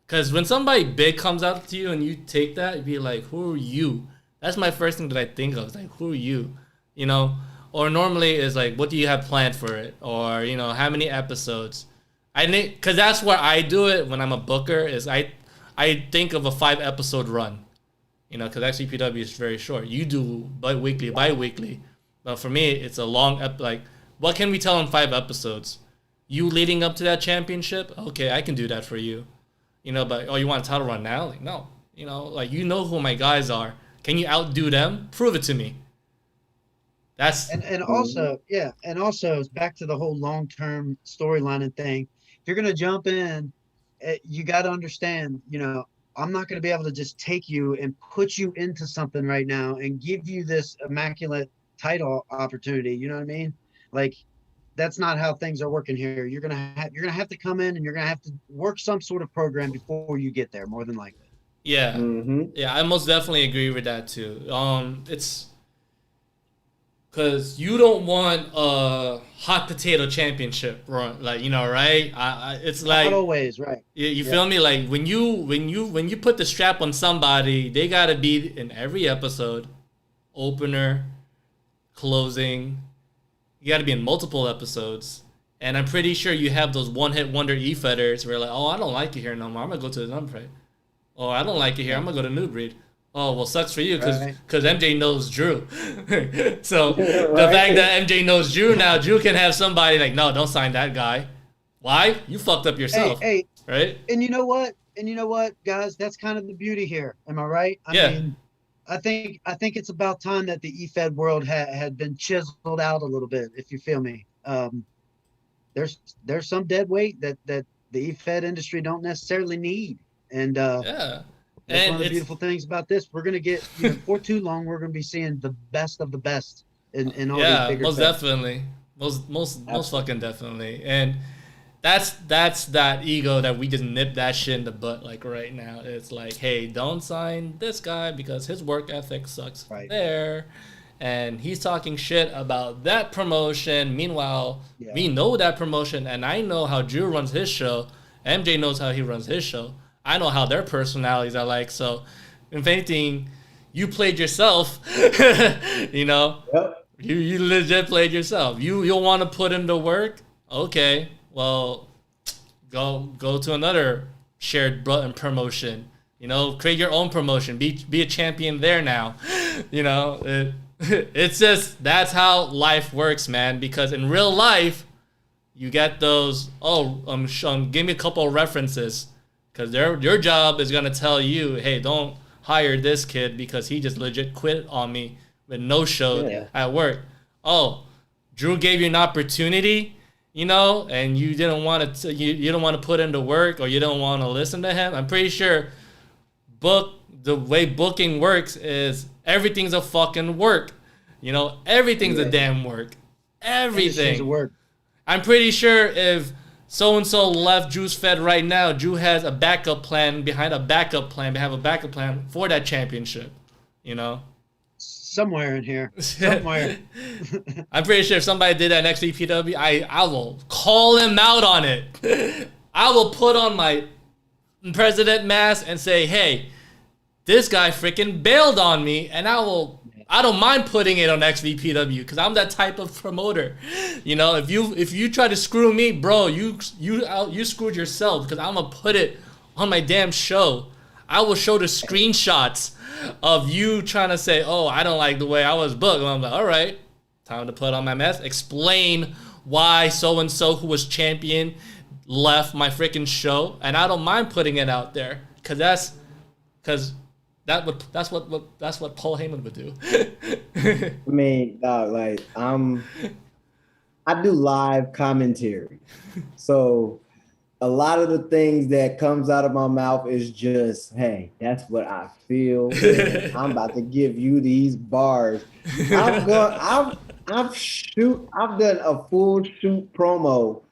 because when somebody big comes up to you and you take that, you'd be like, who are you? That's my first thing that I think of. It's like, who are you? Or normally is like, what do you have planned for it? Or, how many episodes? I think, because that's where I do it when I'm a booker, is I think of a 5-episode run. Because actually PW is very short. You do bi-weekly. But for me, it's a long, what can we tell in 5 episodes? You leading up to that championship? Okay, I can do that for you. But, you want a title run now? Like, no. Who my guys are. Can you outdo them? Prove it to me. That's and also it's back to the whole long-term storyline and thing. If you're gonna jump in, you got to understand. I'm not gonna be able to just take you and put you into something right now and give you this immaculate title opportunity. You know what I mean? Like, that's not how things are working here. You're gonna have to come in and you're gonna have to work some sort of program before you get there, more than likely. Yeah. Mm-hmm. Yeah, I most definitely agree with that too. It's because you don't want a hot potato championship run, right? It's like not always, right? You feel me? Like when you put the strap on somebody, they gotta be in every episode, opener, closing. You gotta be in multiple episodes. And I'm pretty sure you have those one-hit wonder E-fetters where like, oh, I don't like it here no more. I'm gonna go to the Unfray. Oh, I don't like it here. I'm going to go to New Breed. Oh, well, sucks for you because MJ knows Drew. So the fact that MJ knows Drew now, Drew can have somebody like, no, don't sign that guy. Why? You fucked up yourself. Hey. Right? And you know what, guys? That's kind of the beauty here. Am I right? I mean, I think it's about time that the EFED world had been chiseled out a little bit, if you feel me. There's some dead weight that the EFED industry don't necessarily need. And that's one of the beautiful things about this. We're gonna get for too long. We're gonna be seeing the best of the best in all these bigger most feds. definitely, most fucking definitely. And that's that ego that we just nip that shit in the butt like right now. It's like, hey, don't sign this guy because his work ethic sucks there, and he's talking shit about that promotion. Meanwhile, we know that promotion, and I know how Drew runs his show. MJ knows how he runs his show. I know how their personalities are like. So, if anything, you played yourself, Yep. You legit played yourself. You'll want to put in the work. Okay, well, go to another shared button promotion. You know, create your own promotion. Be a champion there now. You know, it's just that's how life works, man. Because in real life, you get those. Give me a couple of references, because your job is gonna tell you, hey, don't hire this kid because he just legit quit on me with no show at work. Oh, Drew gave you an opportunity, you know, and you didn't want to. You don't want to put in the work, or you don't want to listen to him. I'm pretty sure. The way booking works is everything's a fucking work. You know, everything's a damn work. Everything's a work. I'm pretty sure if so-and-so left Drew's Fed right now, Drew has a backup plan behind a backup plan. They have a backup plan for that championship, you know? Somewhere in here. Somewhere. I'm pretty sure if somebody did that next EPW, I will call him out on it. I will put on my president mask and say, hey, this guy freaking bailed on me, and I don't mind putting it on XVPW because I'm that type of promoter. You know, if you try to screw me, bro, you screwed yourself, because I'm gonna put it on my damn show. I will show the screenshots of you trying to say, oh, I don't like the way I was booked. And I'm like, all right, time to put on my mask. Explain why so-and-so who was champion left my freaking show, and I don't mind putting it out there, because that's what Paul Heyman would do. I mean, dog, like I do live commentary, so a lot of the things that comes out of my mouth is just, hey, that's what I feel. I'm about to give you these bars. I've done a full shoot promo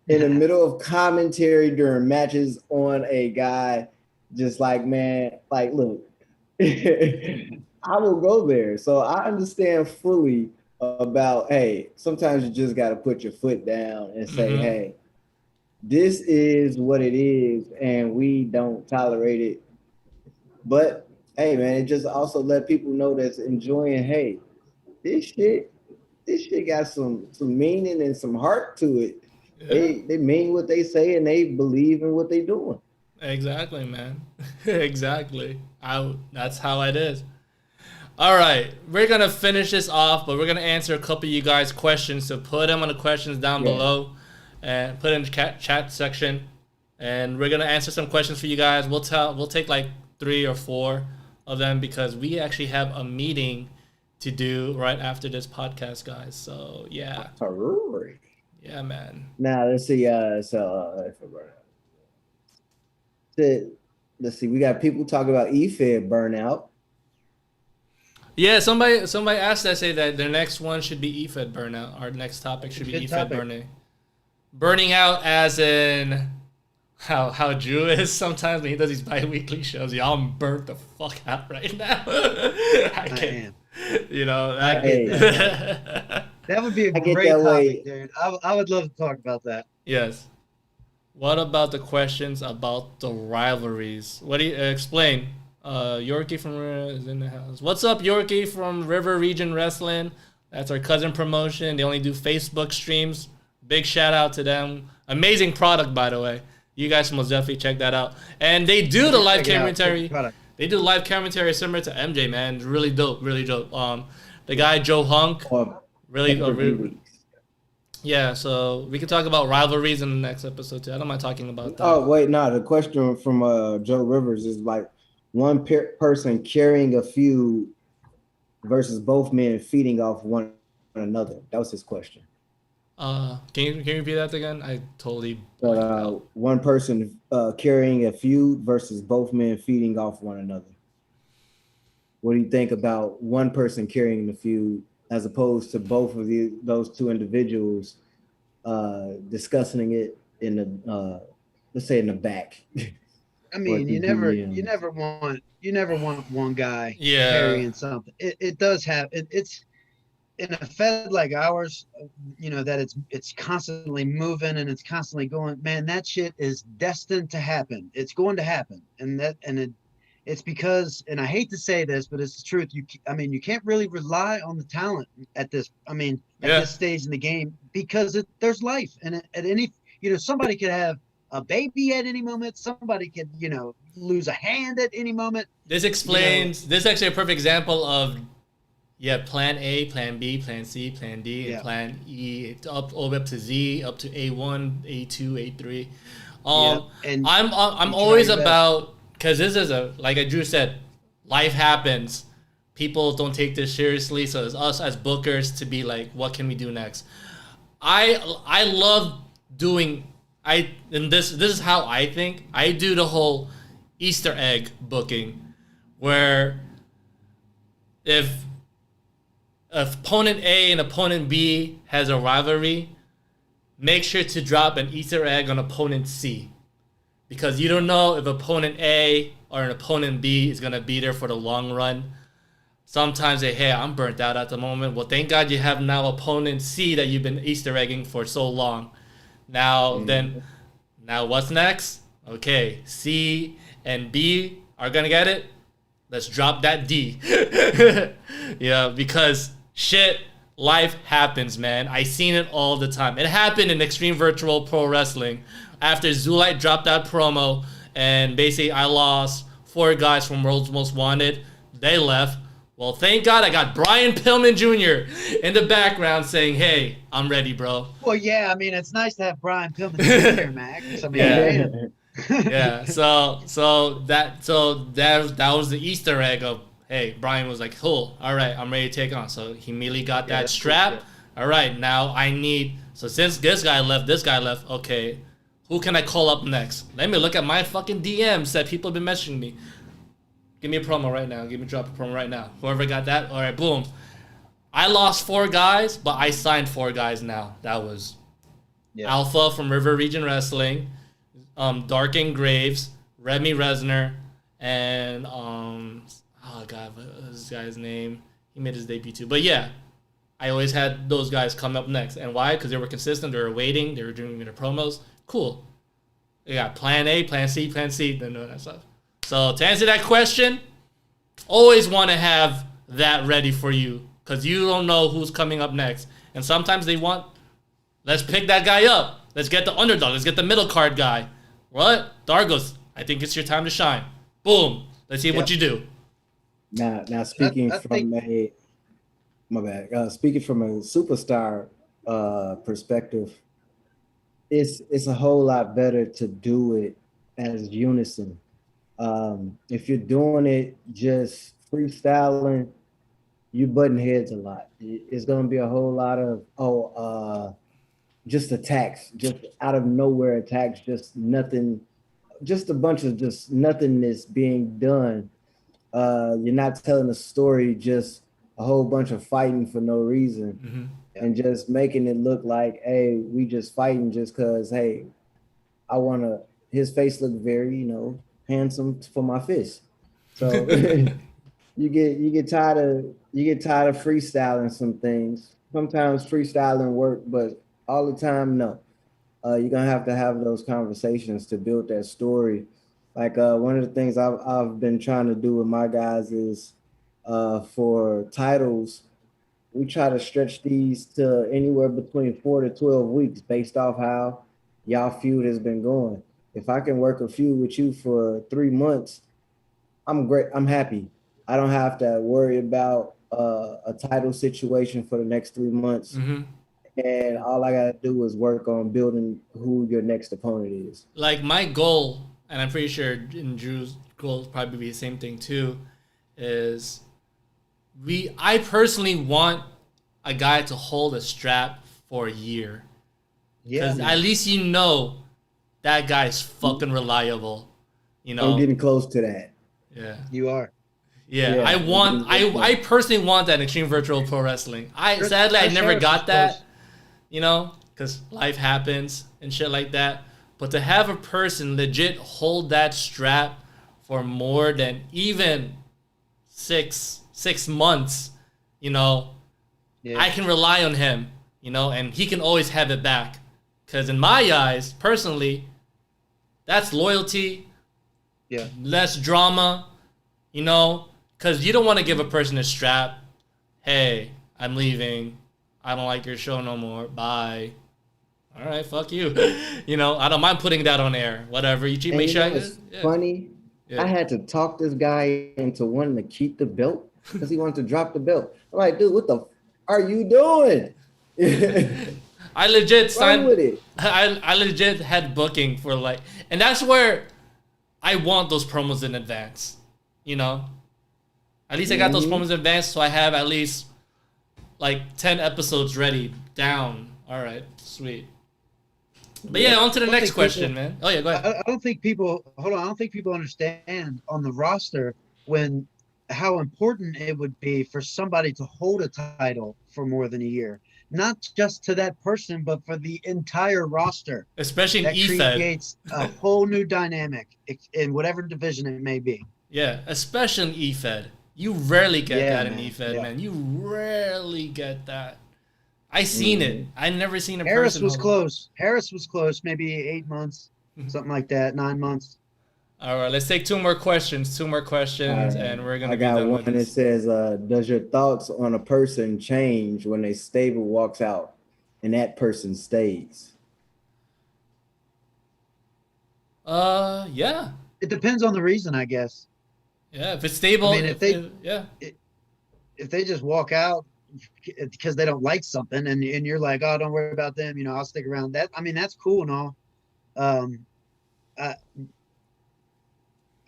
in the middle of commentary during matches on a guy, just like, man, like, look, I will go there. So I understand fully about, hey, sometimes you just got to put your foot down and say, hey, this is what it is, and we don't tolerate it. But, hey, man, it just also let people know that's enjoying, hey, this shit got some meaning and some heart to it. Yeah. They mean what they say, and they believe in what they doing. Exactly, man. Exactly. That's how it is. All right, we're gonna finish this off, but we're gonna answer a couple of you guys' questions. So put them on the questions down below, and put it in the chat section, and we're gonna answer some questions for you guys. We'll take like 3 or 4 of them, because we actually have a meeting to do right after this podcast, guys. So yeah. Yeah, man. Now let's see. Let's see. We got people talking about EFED burnout. Yeah, somebody asked that, say that their next one should be EFED burnout. Our next topic should be EFED burning out, as in how Drew is sometimes when he does these bi-weekly shows. Y'all, I'm burnt the fuck out right now. I can't. You know, that would be a great topic, dude. I would love to talk about that. Yes. What about the questions about the rivalries? What do you explain? Yorkie from is in the house. What's up, Yorkie from River Region Wrestling? That's our cousin promotion. They only do Facebook streams. Big shout out to them. Amazing product, by the way. You guys must definitely check that out. And they do the live commentary. They do live commentary similar to MJ, man. It's really dope, really dope. The guy Joe Hunk, really. Yeah, so we can talk about rivalries in the next episode too. I don't mind talking about that. Oh wait, no. The question from Joe Rivers is like one person carrying a feud versus both men feeding off one another. That was his question. Can you repeat that again? I totally. One person carrying a feud versus both men feeding off one another. What do you think about one person carrying the feud as opposed to both of those two individuals discussing it in the let's say in the back? I mean, you never want one guy carrying something. It does have it's in a fed like ours, you know, that it's constantly moving and it's constantly going, man, that shit is destined to happen. It's going to happen. And it It's because, and I hate to say this, but it's the truth. You can't really rely on the talent at this. At this stage in the game because there's life, and at any, somebody could have a baby at any moment. Somebody could, lose a hand at any moment. This explains. This is actually a perfect example of, plan A, plan B, plan C, plan D, and plan E, up to Z, up to A1, A2, A3. And I'm always about. Because this is like Drew said, life happens. People don't take this seriously, so it's us as bookers to be like, what can we do next? I love doing, and this is how I think. I do the whole Easter egg booking, where if opponent A and opponent B has a rivalry, make sure to drop an Easter egg on opponent C. Because you don't know if opponent A or an opponent B is going to be there for the long run. Sometimes they, hey, I'm burnt out at the moment. Well, thank God you have now opponent C that you've been Easter egging for so long. Now, now what's next? Okay, C and B are going to get it. Let's drop that D. Because life happens, man. I seen it all the time. It happened in Extreme Virtual Pro Wrestling. After Zulite dropped that promo, and basically I lost 4 guys from World's Most Wanted. They left. Well, thank God I got Brian Pillman Jr. in the background saying, hey, I'm ready, bro. Well, yeah, it's nice to have Brian Pillman Jr., Max. So that was the Easter egg of, hey, Brian was like, cool, all right, I'm ready to take on. So he immediately got that strap. Cool, all right, now I need, so since this guy left, okay, who can I call up next? Let me look at my fucking DMs that people have been messaging me. Give me a promo right now. Drop a promo right now. Whoever got that, all right, boom. I lost 4 guys, but I signed 4 guys now. That was Alpha from River Region Wrestling, Dark and Graves, Remy Resner, and oh god, what was this guy's name? He made his debut too. But yeah, I always had those guys come up next. And why? Because they were consistent. They were waiting. They were doing their promos. Cool. They got plan A, plan C, then all that stuff. So to answer that question, always want to have that ready for you because you don't know who's coming up next. And sometimes they want, let's pick that guy up. Let's get the underdog. Let's get the middle card guy. What? Dargos, I think it's your time to shine. Boom. Let's see what you do. Now speaking from a superstar perspective, it's a whole lot better to do it as unison. If you're doing it just freestyling, you butting heads a lot. It's gonna be a whole lot of just attacks, just out of nowhere attacks, just nothing, just a bunch of just nothingness being done. You're not telling a story, just a whole bunch of fighting for no reason, and just making it look like, hey, we just fighting just cause, hey, his face looked very, handsome for my fist. So you get tired of freestyling some things. Sometimes freestyling work, but all the time, no. You're gonna have to have those conversations to build that story. Like one of the things I've been trying to do with my guys is for titles, we try to stretch these to anywhere between 4 to 12 weeks based off how y'all feud has been going. If I can work a feud with you for 3 months, I'm great. I'm happy. I don't have to worry about a title situation for the next 3 months. And all I gotta do is work on building who your next opponent is. Like my goal, and I'm pretty sure in Drew's goal will probably be the same thing too, is I personally want a guy to hold a strap for a year. Because at least that guy's fucking reliable. I'm getting close to that. Yeah. You are. Yeah. I personally want that in Extreme Virtual Pro Wrestling. Sadly I never got that, because life happens and shit like that. But to have a person legit hold that strap for more than even six months, I can rely on him, and he can always have it back. Because in my eyes, personally, that's loyalty, less drama, You know, because you don't want to give a person a strap. Hey, I'm leaving. I don't like your show no more. Bye. All right, fuck you. You know, I don't mind putting that on air. Whatever. You cheat, And make you sure. know what's funny? Yeah. I had to talk this guy into wanting to keep the belt because he wanted to drop the belt. I'm like, dude, what the are you doing? I legit signed with it. I legit had booking for like, and that's where I want those promos in advance. You know, at least I got those promos in advance, so I have at least like 10 episodes ready down. All right, sweet. But yeah, on to the next question, man. Oh yeah, go ahead. I don't think people hold on. I don't think people understand on the roster when how important it would be for somebody to hold a title for more than a year. Not just to that person, but for the entire roster. Especially in that EFED. Creates a whole new dynamic in whatever division it may be. Yeah, especially in EFED. You rarely get that in man. EFED, Yeah. man. You rarely get that. I seen it. I never seen a Harris person. was close. Harris was close, maybe 8 months, something like that, 9 months. All right, let's take two more questions, and we're gonna. I got one that says, "Does your thoughts on a person change when a stable walks out and that person stays?" Yeah. It depends on the reason, I guess. Yeah, if it's stable, I mean, if they just walk out because they don't like something, and you're like, oh, don't worry about them, I'll stick around. That's cool and all.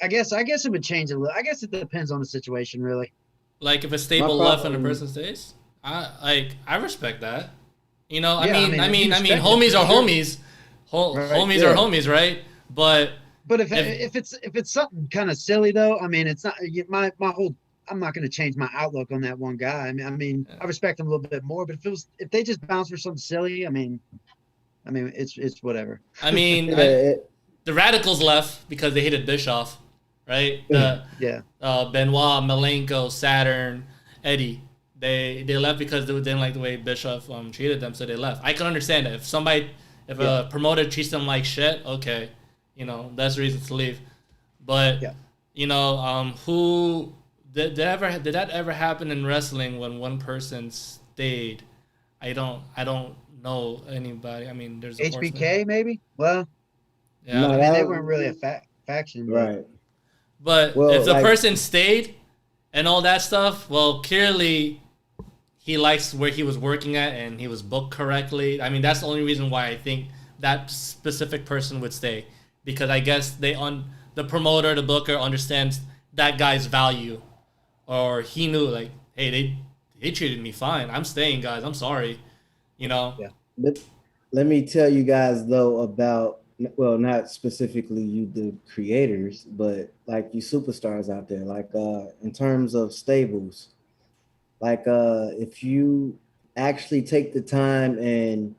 I guess it would change a little. I guess it depends on the situation, really. Like if a stable left and a person stays, I respect that. I mean, homies are homies. Homies are homies, right? But if it's something kind of silly though, I mean, it's not my whole. I'm not going to change my outlook on that one guy. I respect him a little bit more, but if they just bounce for something silly, I mean, it's whatever. I mean, the Radicals left because they hated Bischoff, right? Benoit, Malenko, Saturn, Eddie. They left because they didn't like the way Bischoff treated them, so they left. I can understand that. If a promoter treats them like shit, okay, that's the reason to leave. But who did that ever happen in wrestling when one person stayed? I don't know anybody. I mean, there's HBK maybe. Well, yeah, no, they weren't really a faction, right? But if the person stayed and all that stuff, well, clearly he likes where he was working at and he was booked correctly. I mean, that's the only reason why I think that specific person would stay, because I guess the promoter, the booker understands that guy's value, or he knew like, hey, they treated me fine. I'm staying, guys. I'm sorry, Yeah. But let me tell you guys though about, well, not specifically you, the creators, but like you superstars out there, like in terms of stables, like if you actually take the time and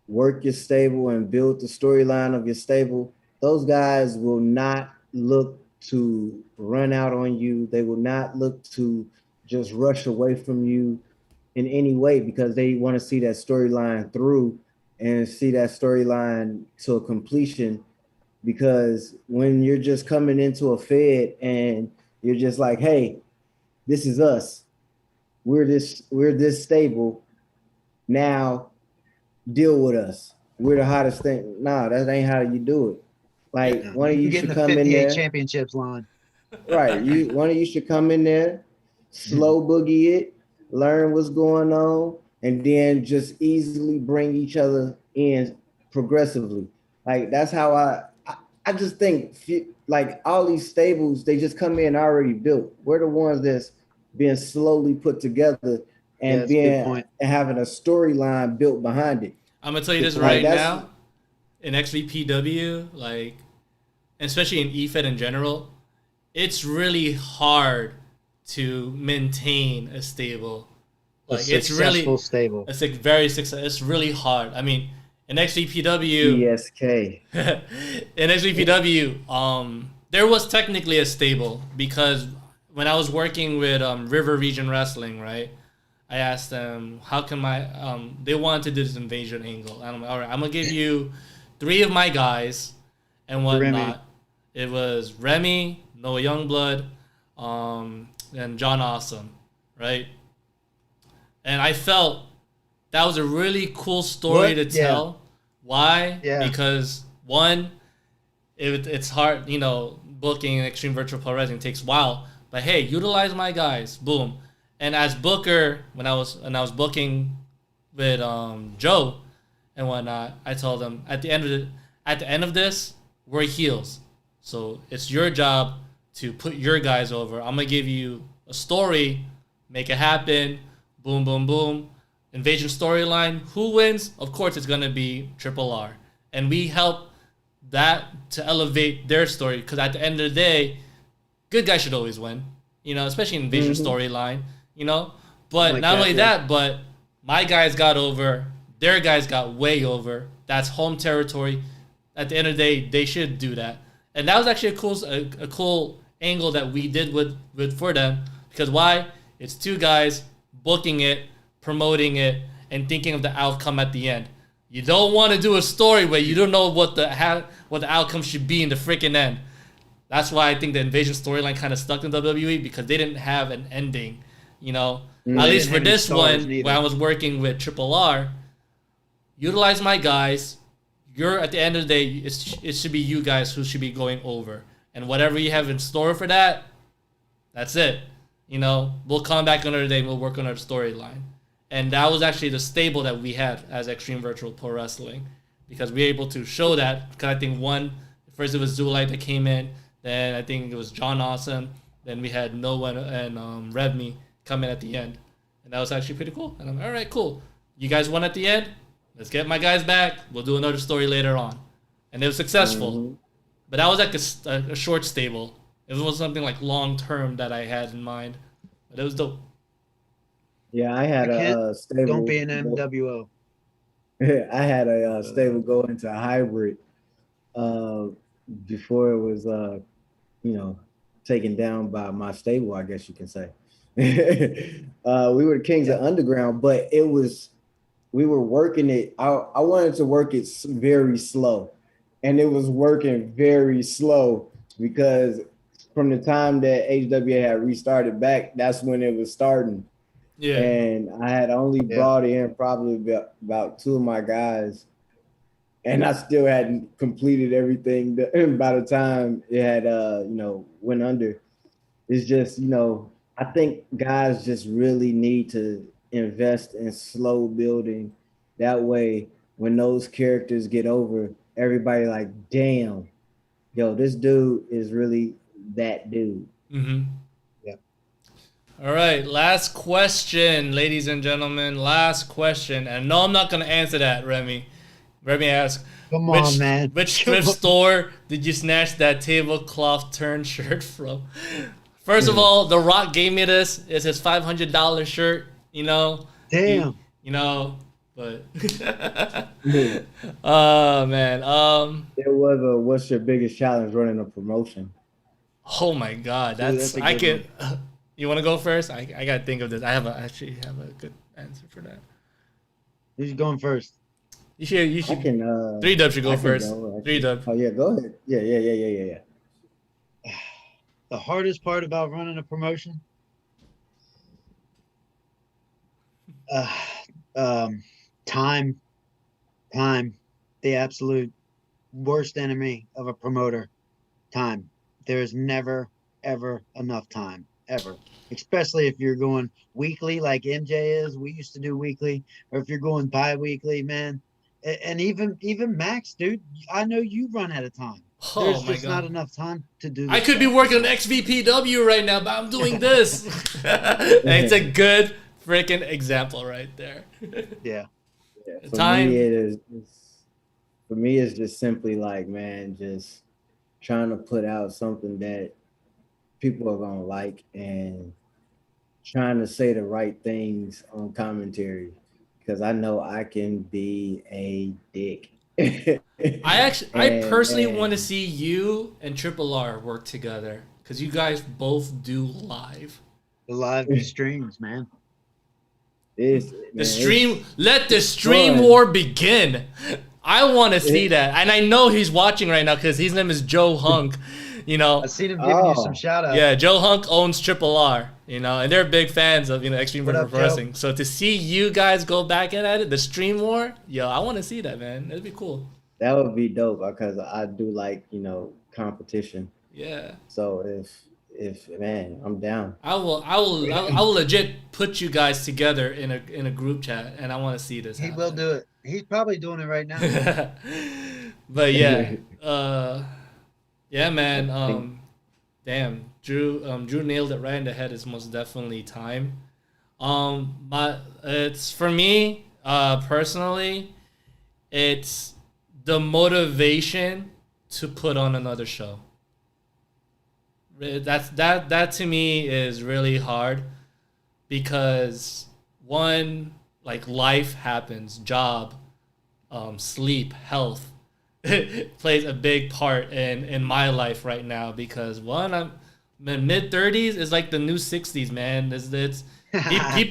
work your stable and build the storyline of your stable, those guys will not look to run out on you. They will not look to just rush away from you in any way, because they want to see that storyline through and see that storyline to a completion. Because when you're just coming into a fed and you're just like, hey, this is us. We're this stable. Now deal with us. We're the hottest thing. Nah, that ain't how you do it. Like one of you should come in there. Championships line. Right. One of you should come in there, slow boogie it, learn what's going on, and then just easily bring each other in progressively. Like that's how I just think like all these stables, they just come in already built. We're the ones that's being slowly put together and having a storyline built behind it. I'm gonna tell you this right now. In XVPW, like, especially in EFED in general, it's really hard to maintain a stable. Like, it's really stable. It's like very successful. It's really hard. I mean, in XVPW, ESK. In XVPW, there was technically a stable, because when I was working with River Region Wrestling, right, I asked them how can they wanted to do this invasion angle. And I'm like, all right, I'm gonna give you 3 of my guys and whatnot. It was Remy, Noah Youngblood, and John Awesome, right? And I felt that was a really cool story to tell. Yeah. Why? Yeah. Because one, it's hard, booking Extreme Virtual Pro Wrestling takes a while. But hey, utilize my guys. Boom. And as booker, when I was booking with Joe and whatnot, I told him at the end of this, we're heels. So it's your job to put your guys over. I'm gonna give you a story, make it happen. Boom, boom, boom. Invasion storyline. Who wins? Of course, it's gonna be Triple R, and we help that to elevate their story. Because at the end of the day, good guys should always win. Especially in Invasion storyline. But not only that, but my guys got over. Their guys got way over. That's home territory. At the end of the day, they should do that. And that was actually a cool angle that we did with for them. Because why? It's two guys booking it, promoting it, and thinking of the outcome at the end. You don't want to do a story where you don't know what the outcome should be in the freaking end. That's why I think the Invasion storyline kind of stuck in WWE, because they didn't have an ending. At least for this one, when I was working with Triple R, utilize my guys. You're at the end of the day, it should be you guys who should be going over, and whatever you have in store for that, that's it. We'll come back another day and we'll work on our storyline. And that was actually the stable that we had as Extreme Virtual Pro Wrestling, because we were able to show that. Because I think first it was Zulite that came in, then I think it was John Awesome, then we had Noah and Revme come in at the end. And that was actually pretty cool. And I'm like, all right, cool. You guys won at the end. Let's get my guys back. We'll do another story later on. And it was successful. Mm-hmm. But that was like a short stable. It was something like long-term that I had in mind. But it was dope. Yeah, I had a stable. Don't be an MWO. I had a stable go into a hybrid before it was, taken down by my stable, I guess you can say. We were the Kings of Underground, but we were working it. I wanted to work it very slow, and it was working very slow because from the time that HWA had restarted back, that's when it was starting. Yeah. And I had only brought in probably about two of my guys, and I still hadn't completed everything by the time it had, went under. It's just, I think guys just really need to invest in slow building. That way, when those characters get over, everybody like, damn, this dude is really that dude. Mm-hmm. Yeah. All right, last question, ladies and gentlemen. Last question. And no, I'm not going to answer that, Remy. Remy asks, come on, man. Which thrift store did you snatch that tablecloth turn shirt from? First of all, The Rock gave me this. It's his $500 shirt, Damn. But oh man. It was what's your biggest challenge running a promotion? Oh my God, that's I can. You want to go first? I gotta think of this. I actually have a good answer for that. Who's going first? You should. I can, 3Dub should go first. 3Dub. Oh yeah, go ahead. Yeah. The hardest part about running a promotion, time, the absolute worst enemy of a promoter, time. There is never, ever enough time, ever. Especially if you're going weekly like MJ is. We used to do weekly. Or if you're going bi-weekly, man. And even Max, dude, I know you run out of time. There's just not enough time to do this. I could be working on XVPW right now, but I'm doing this. It's a good freaking example right there. Yeah. For me, it's just simply like, man, just trying to put out something that people are going to like and trying to say the right things on commentary, because I know I can be a dick. I personally want to see you and Triple R work together, because you guys both do live. The live streams, man. Let the stream war begin. I want to see that. And I know he's watching right now because his name is Joe Hunk. You know, I've seen him giving you some shout outs. yeah, Joe Hunk owns Triple R, you know, and they're big fans of, you know, Extreme What Vertical up, Pro Wrestling. So to see you guys go back at it, the stream war, yo, I want to see that, man. That'd be cool. That would be dope because I do like, you know, competition. Yeah. So if man, I'm down. I will legit put you guys together in a group chat, and I want to see this. He happen. will do it. He's probably doing it right now. But yeah, yeah, man. Damn, Drew nailed it right in the head. It's most definitely time. It's for me, personally, it's the motivation to put on another show. That to me is really hard because one, like, life happens, job, sleep, health plays a big part in my life right now because one, I'm mid-30s is like the new 60s, man. It's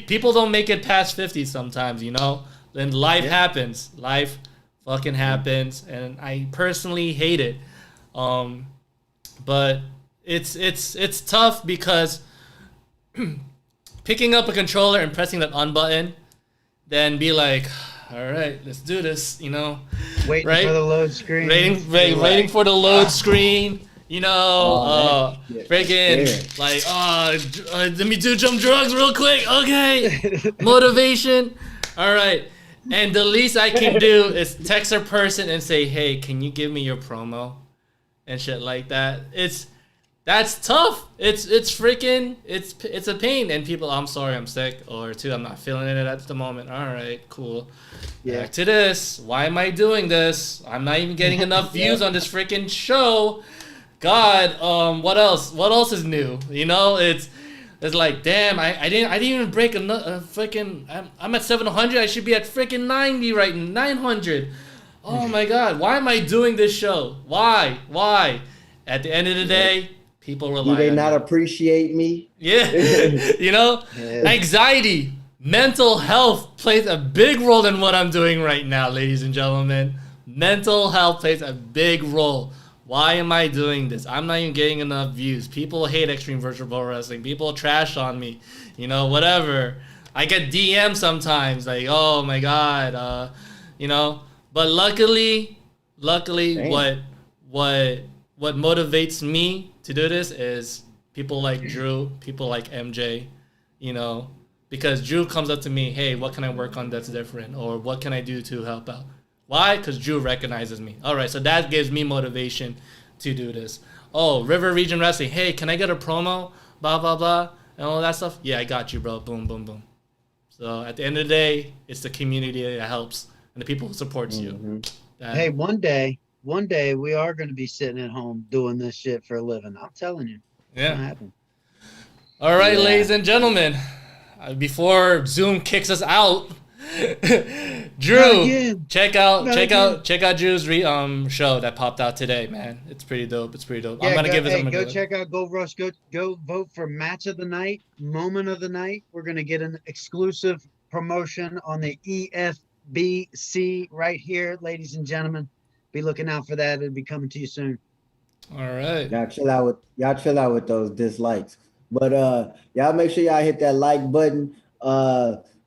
people don't make it past 50 sometimes, you know. Then life happens. Life fucking happens, and I personally hate it. But it's tough because picking up a controller and pressing that on button, then be like, all right, let's do this, you know. Waiting right? for the load screen. Waiting for the load screen, you know. Freaking Yeah. like, let me do jump drugs real quick. Okay, motivation. All right, and the least I can do is text a person and say, hey, can you give me your promo, and shit like that. That's tough. It's freaking it's a pain, and people, I'm sorry, I'm sick, or two, I'm not feeling it at the moment. All right, cool. Yeah. Back to this. Why am I doing this? I'm not even getting enough views on this freaking show. God, what else? What else is new? You know, it's like, damn, I didn't even break a freaking. I'm at 700. I should be at freaking 90 right now. 900. Oh my God, why am I doing this show? Why? At the end of the day, people rely on Do they not me. appreciate me? Yeah, you know, anxiety, mental health plays a big role in what I'm doing right now, ladies and gentlemen. Mental health plays a big role. Why am I doing this? I'm not even getting enough views. People hate Extreme Virtual Pro Wrestling. People trash on me, you know, whatever. I get DMs sometimes like, oh my God, you know. But luckily, Damn. what motivates me to do this is people like Drew, people like MJ, you know, because Drew comes up to me, hey, what can I work on that's different? Or what can I do to help out? Why? Because Drew recognizes me. All right, so that gives me motivation to do this. Oh, River Region Wrestling, hey, can I get a promo? Blah, blah, blah, and all that stuff. Yeah, I got you, bro. Boom, boom, boom. So at the end of the day, it's the community that helps and the people who supports you. Hey, one day we are going to be sitting at home doing this shit for a living. I'm telling you. It's gonna happen. All right, Yeah. ladies and gentlemen, before Zoom kicks us out, Drew, Not again. check out Not Drew's show that popped out today, man. It's pretty dope. Yeah, I'm gonna give it go check out Gold Rush. Go vote for match of the night, moment of the night. We're gonna get an exclusive promotion on the EFBC right here, ladies and gentlemen. Be looking out for that. It'll be coming to you soon. All right. Y'all chill out with those dislikes. But y'all make sure y'all hit that like button.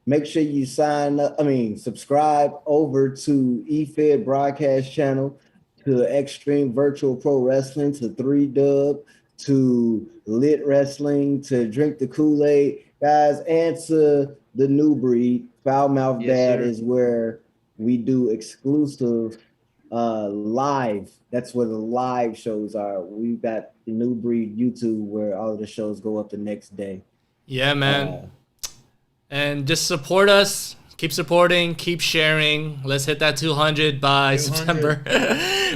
Make sure you subscribe over to EFED broadcast channel, to Extreme Virtual Pro Wrestling, to 3Dub, to Lit Wrestling, to Drink the Kool-Aid, guys, and to the New Breed. Foul Mouth Yes, Dad sir. is where we do exclusive live. That's where the live shows are. We've got the New Breed YouTube where all of the shows go up the next day. Yeah, man. And just support us. Keep supporting. Keep sharing. Let's hit that 200 by 200. September.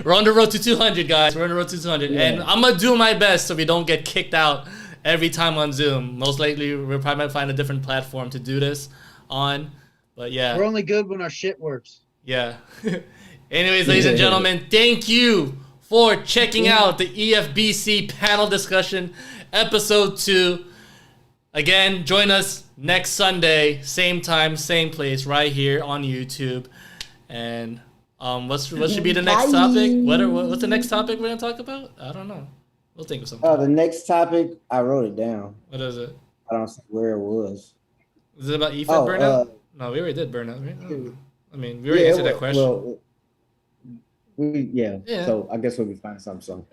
We're on the road to 200, guys. We're on the road to 200. Yeah. And I'm going to do my best so we don't get kicked out every time on Zoom. Most likely, we'll probably find a different platform to do this on. But yeah. We're only good when our shit works. Yeah. Anyways, ladies and gentlemen, thank you for checking out the EFBC panel discussion, episode 2. Again, join us next Sunday, same time, same place, right here on YouTube. And what should be the next topic? What's the next topic we're gonna talk about? I don't know. We'll think of something. Oh, the next topic, I wrote it down. What is it? I don't see where it was. Is it about EFED Oh, burnout? No, we already did burnout, right? Oh. I mean, we already answered that question. Well, yeah. Yeah. So I guess we'll be finding something.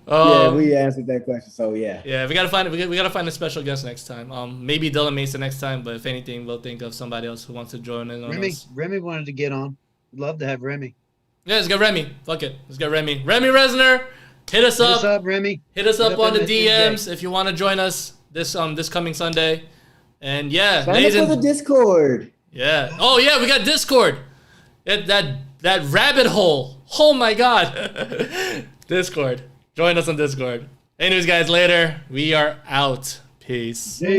Yeah, we answered that question. So yeah. Yeah, we gotta find a special guest next time. Maybe Dylan Mason next time, but if anything, we'll think of somebody else who wants to join in on us. Remy wanted to get on. Love to have Remy. Yeah, let's get Remy. Fuck it, let's get Remy. Remy Resner, hit us up. Hit us up, Remy. Hit us up on the in DMs if you want to join us this coming Sunday. And yeah, Sign up for the Discord. Yeah. Oh yeah, we got Discord. That rabbit hole. Oh my god. Discord. Join us on Discord. Anyways, guys, later. We are out. Peace. Bye.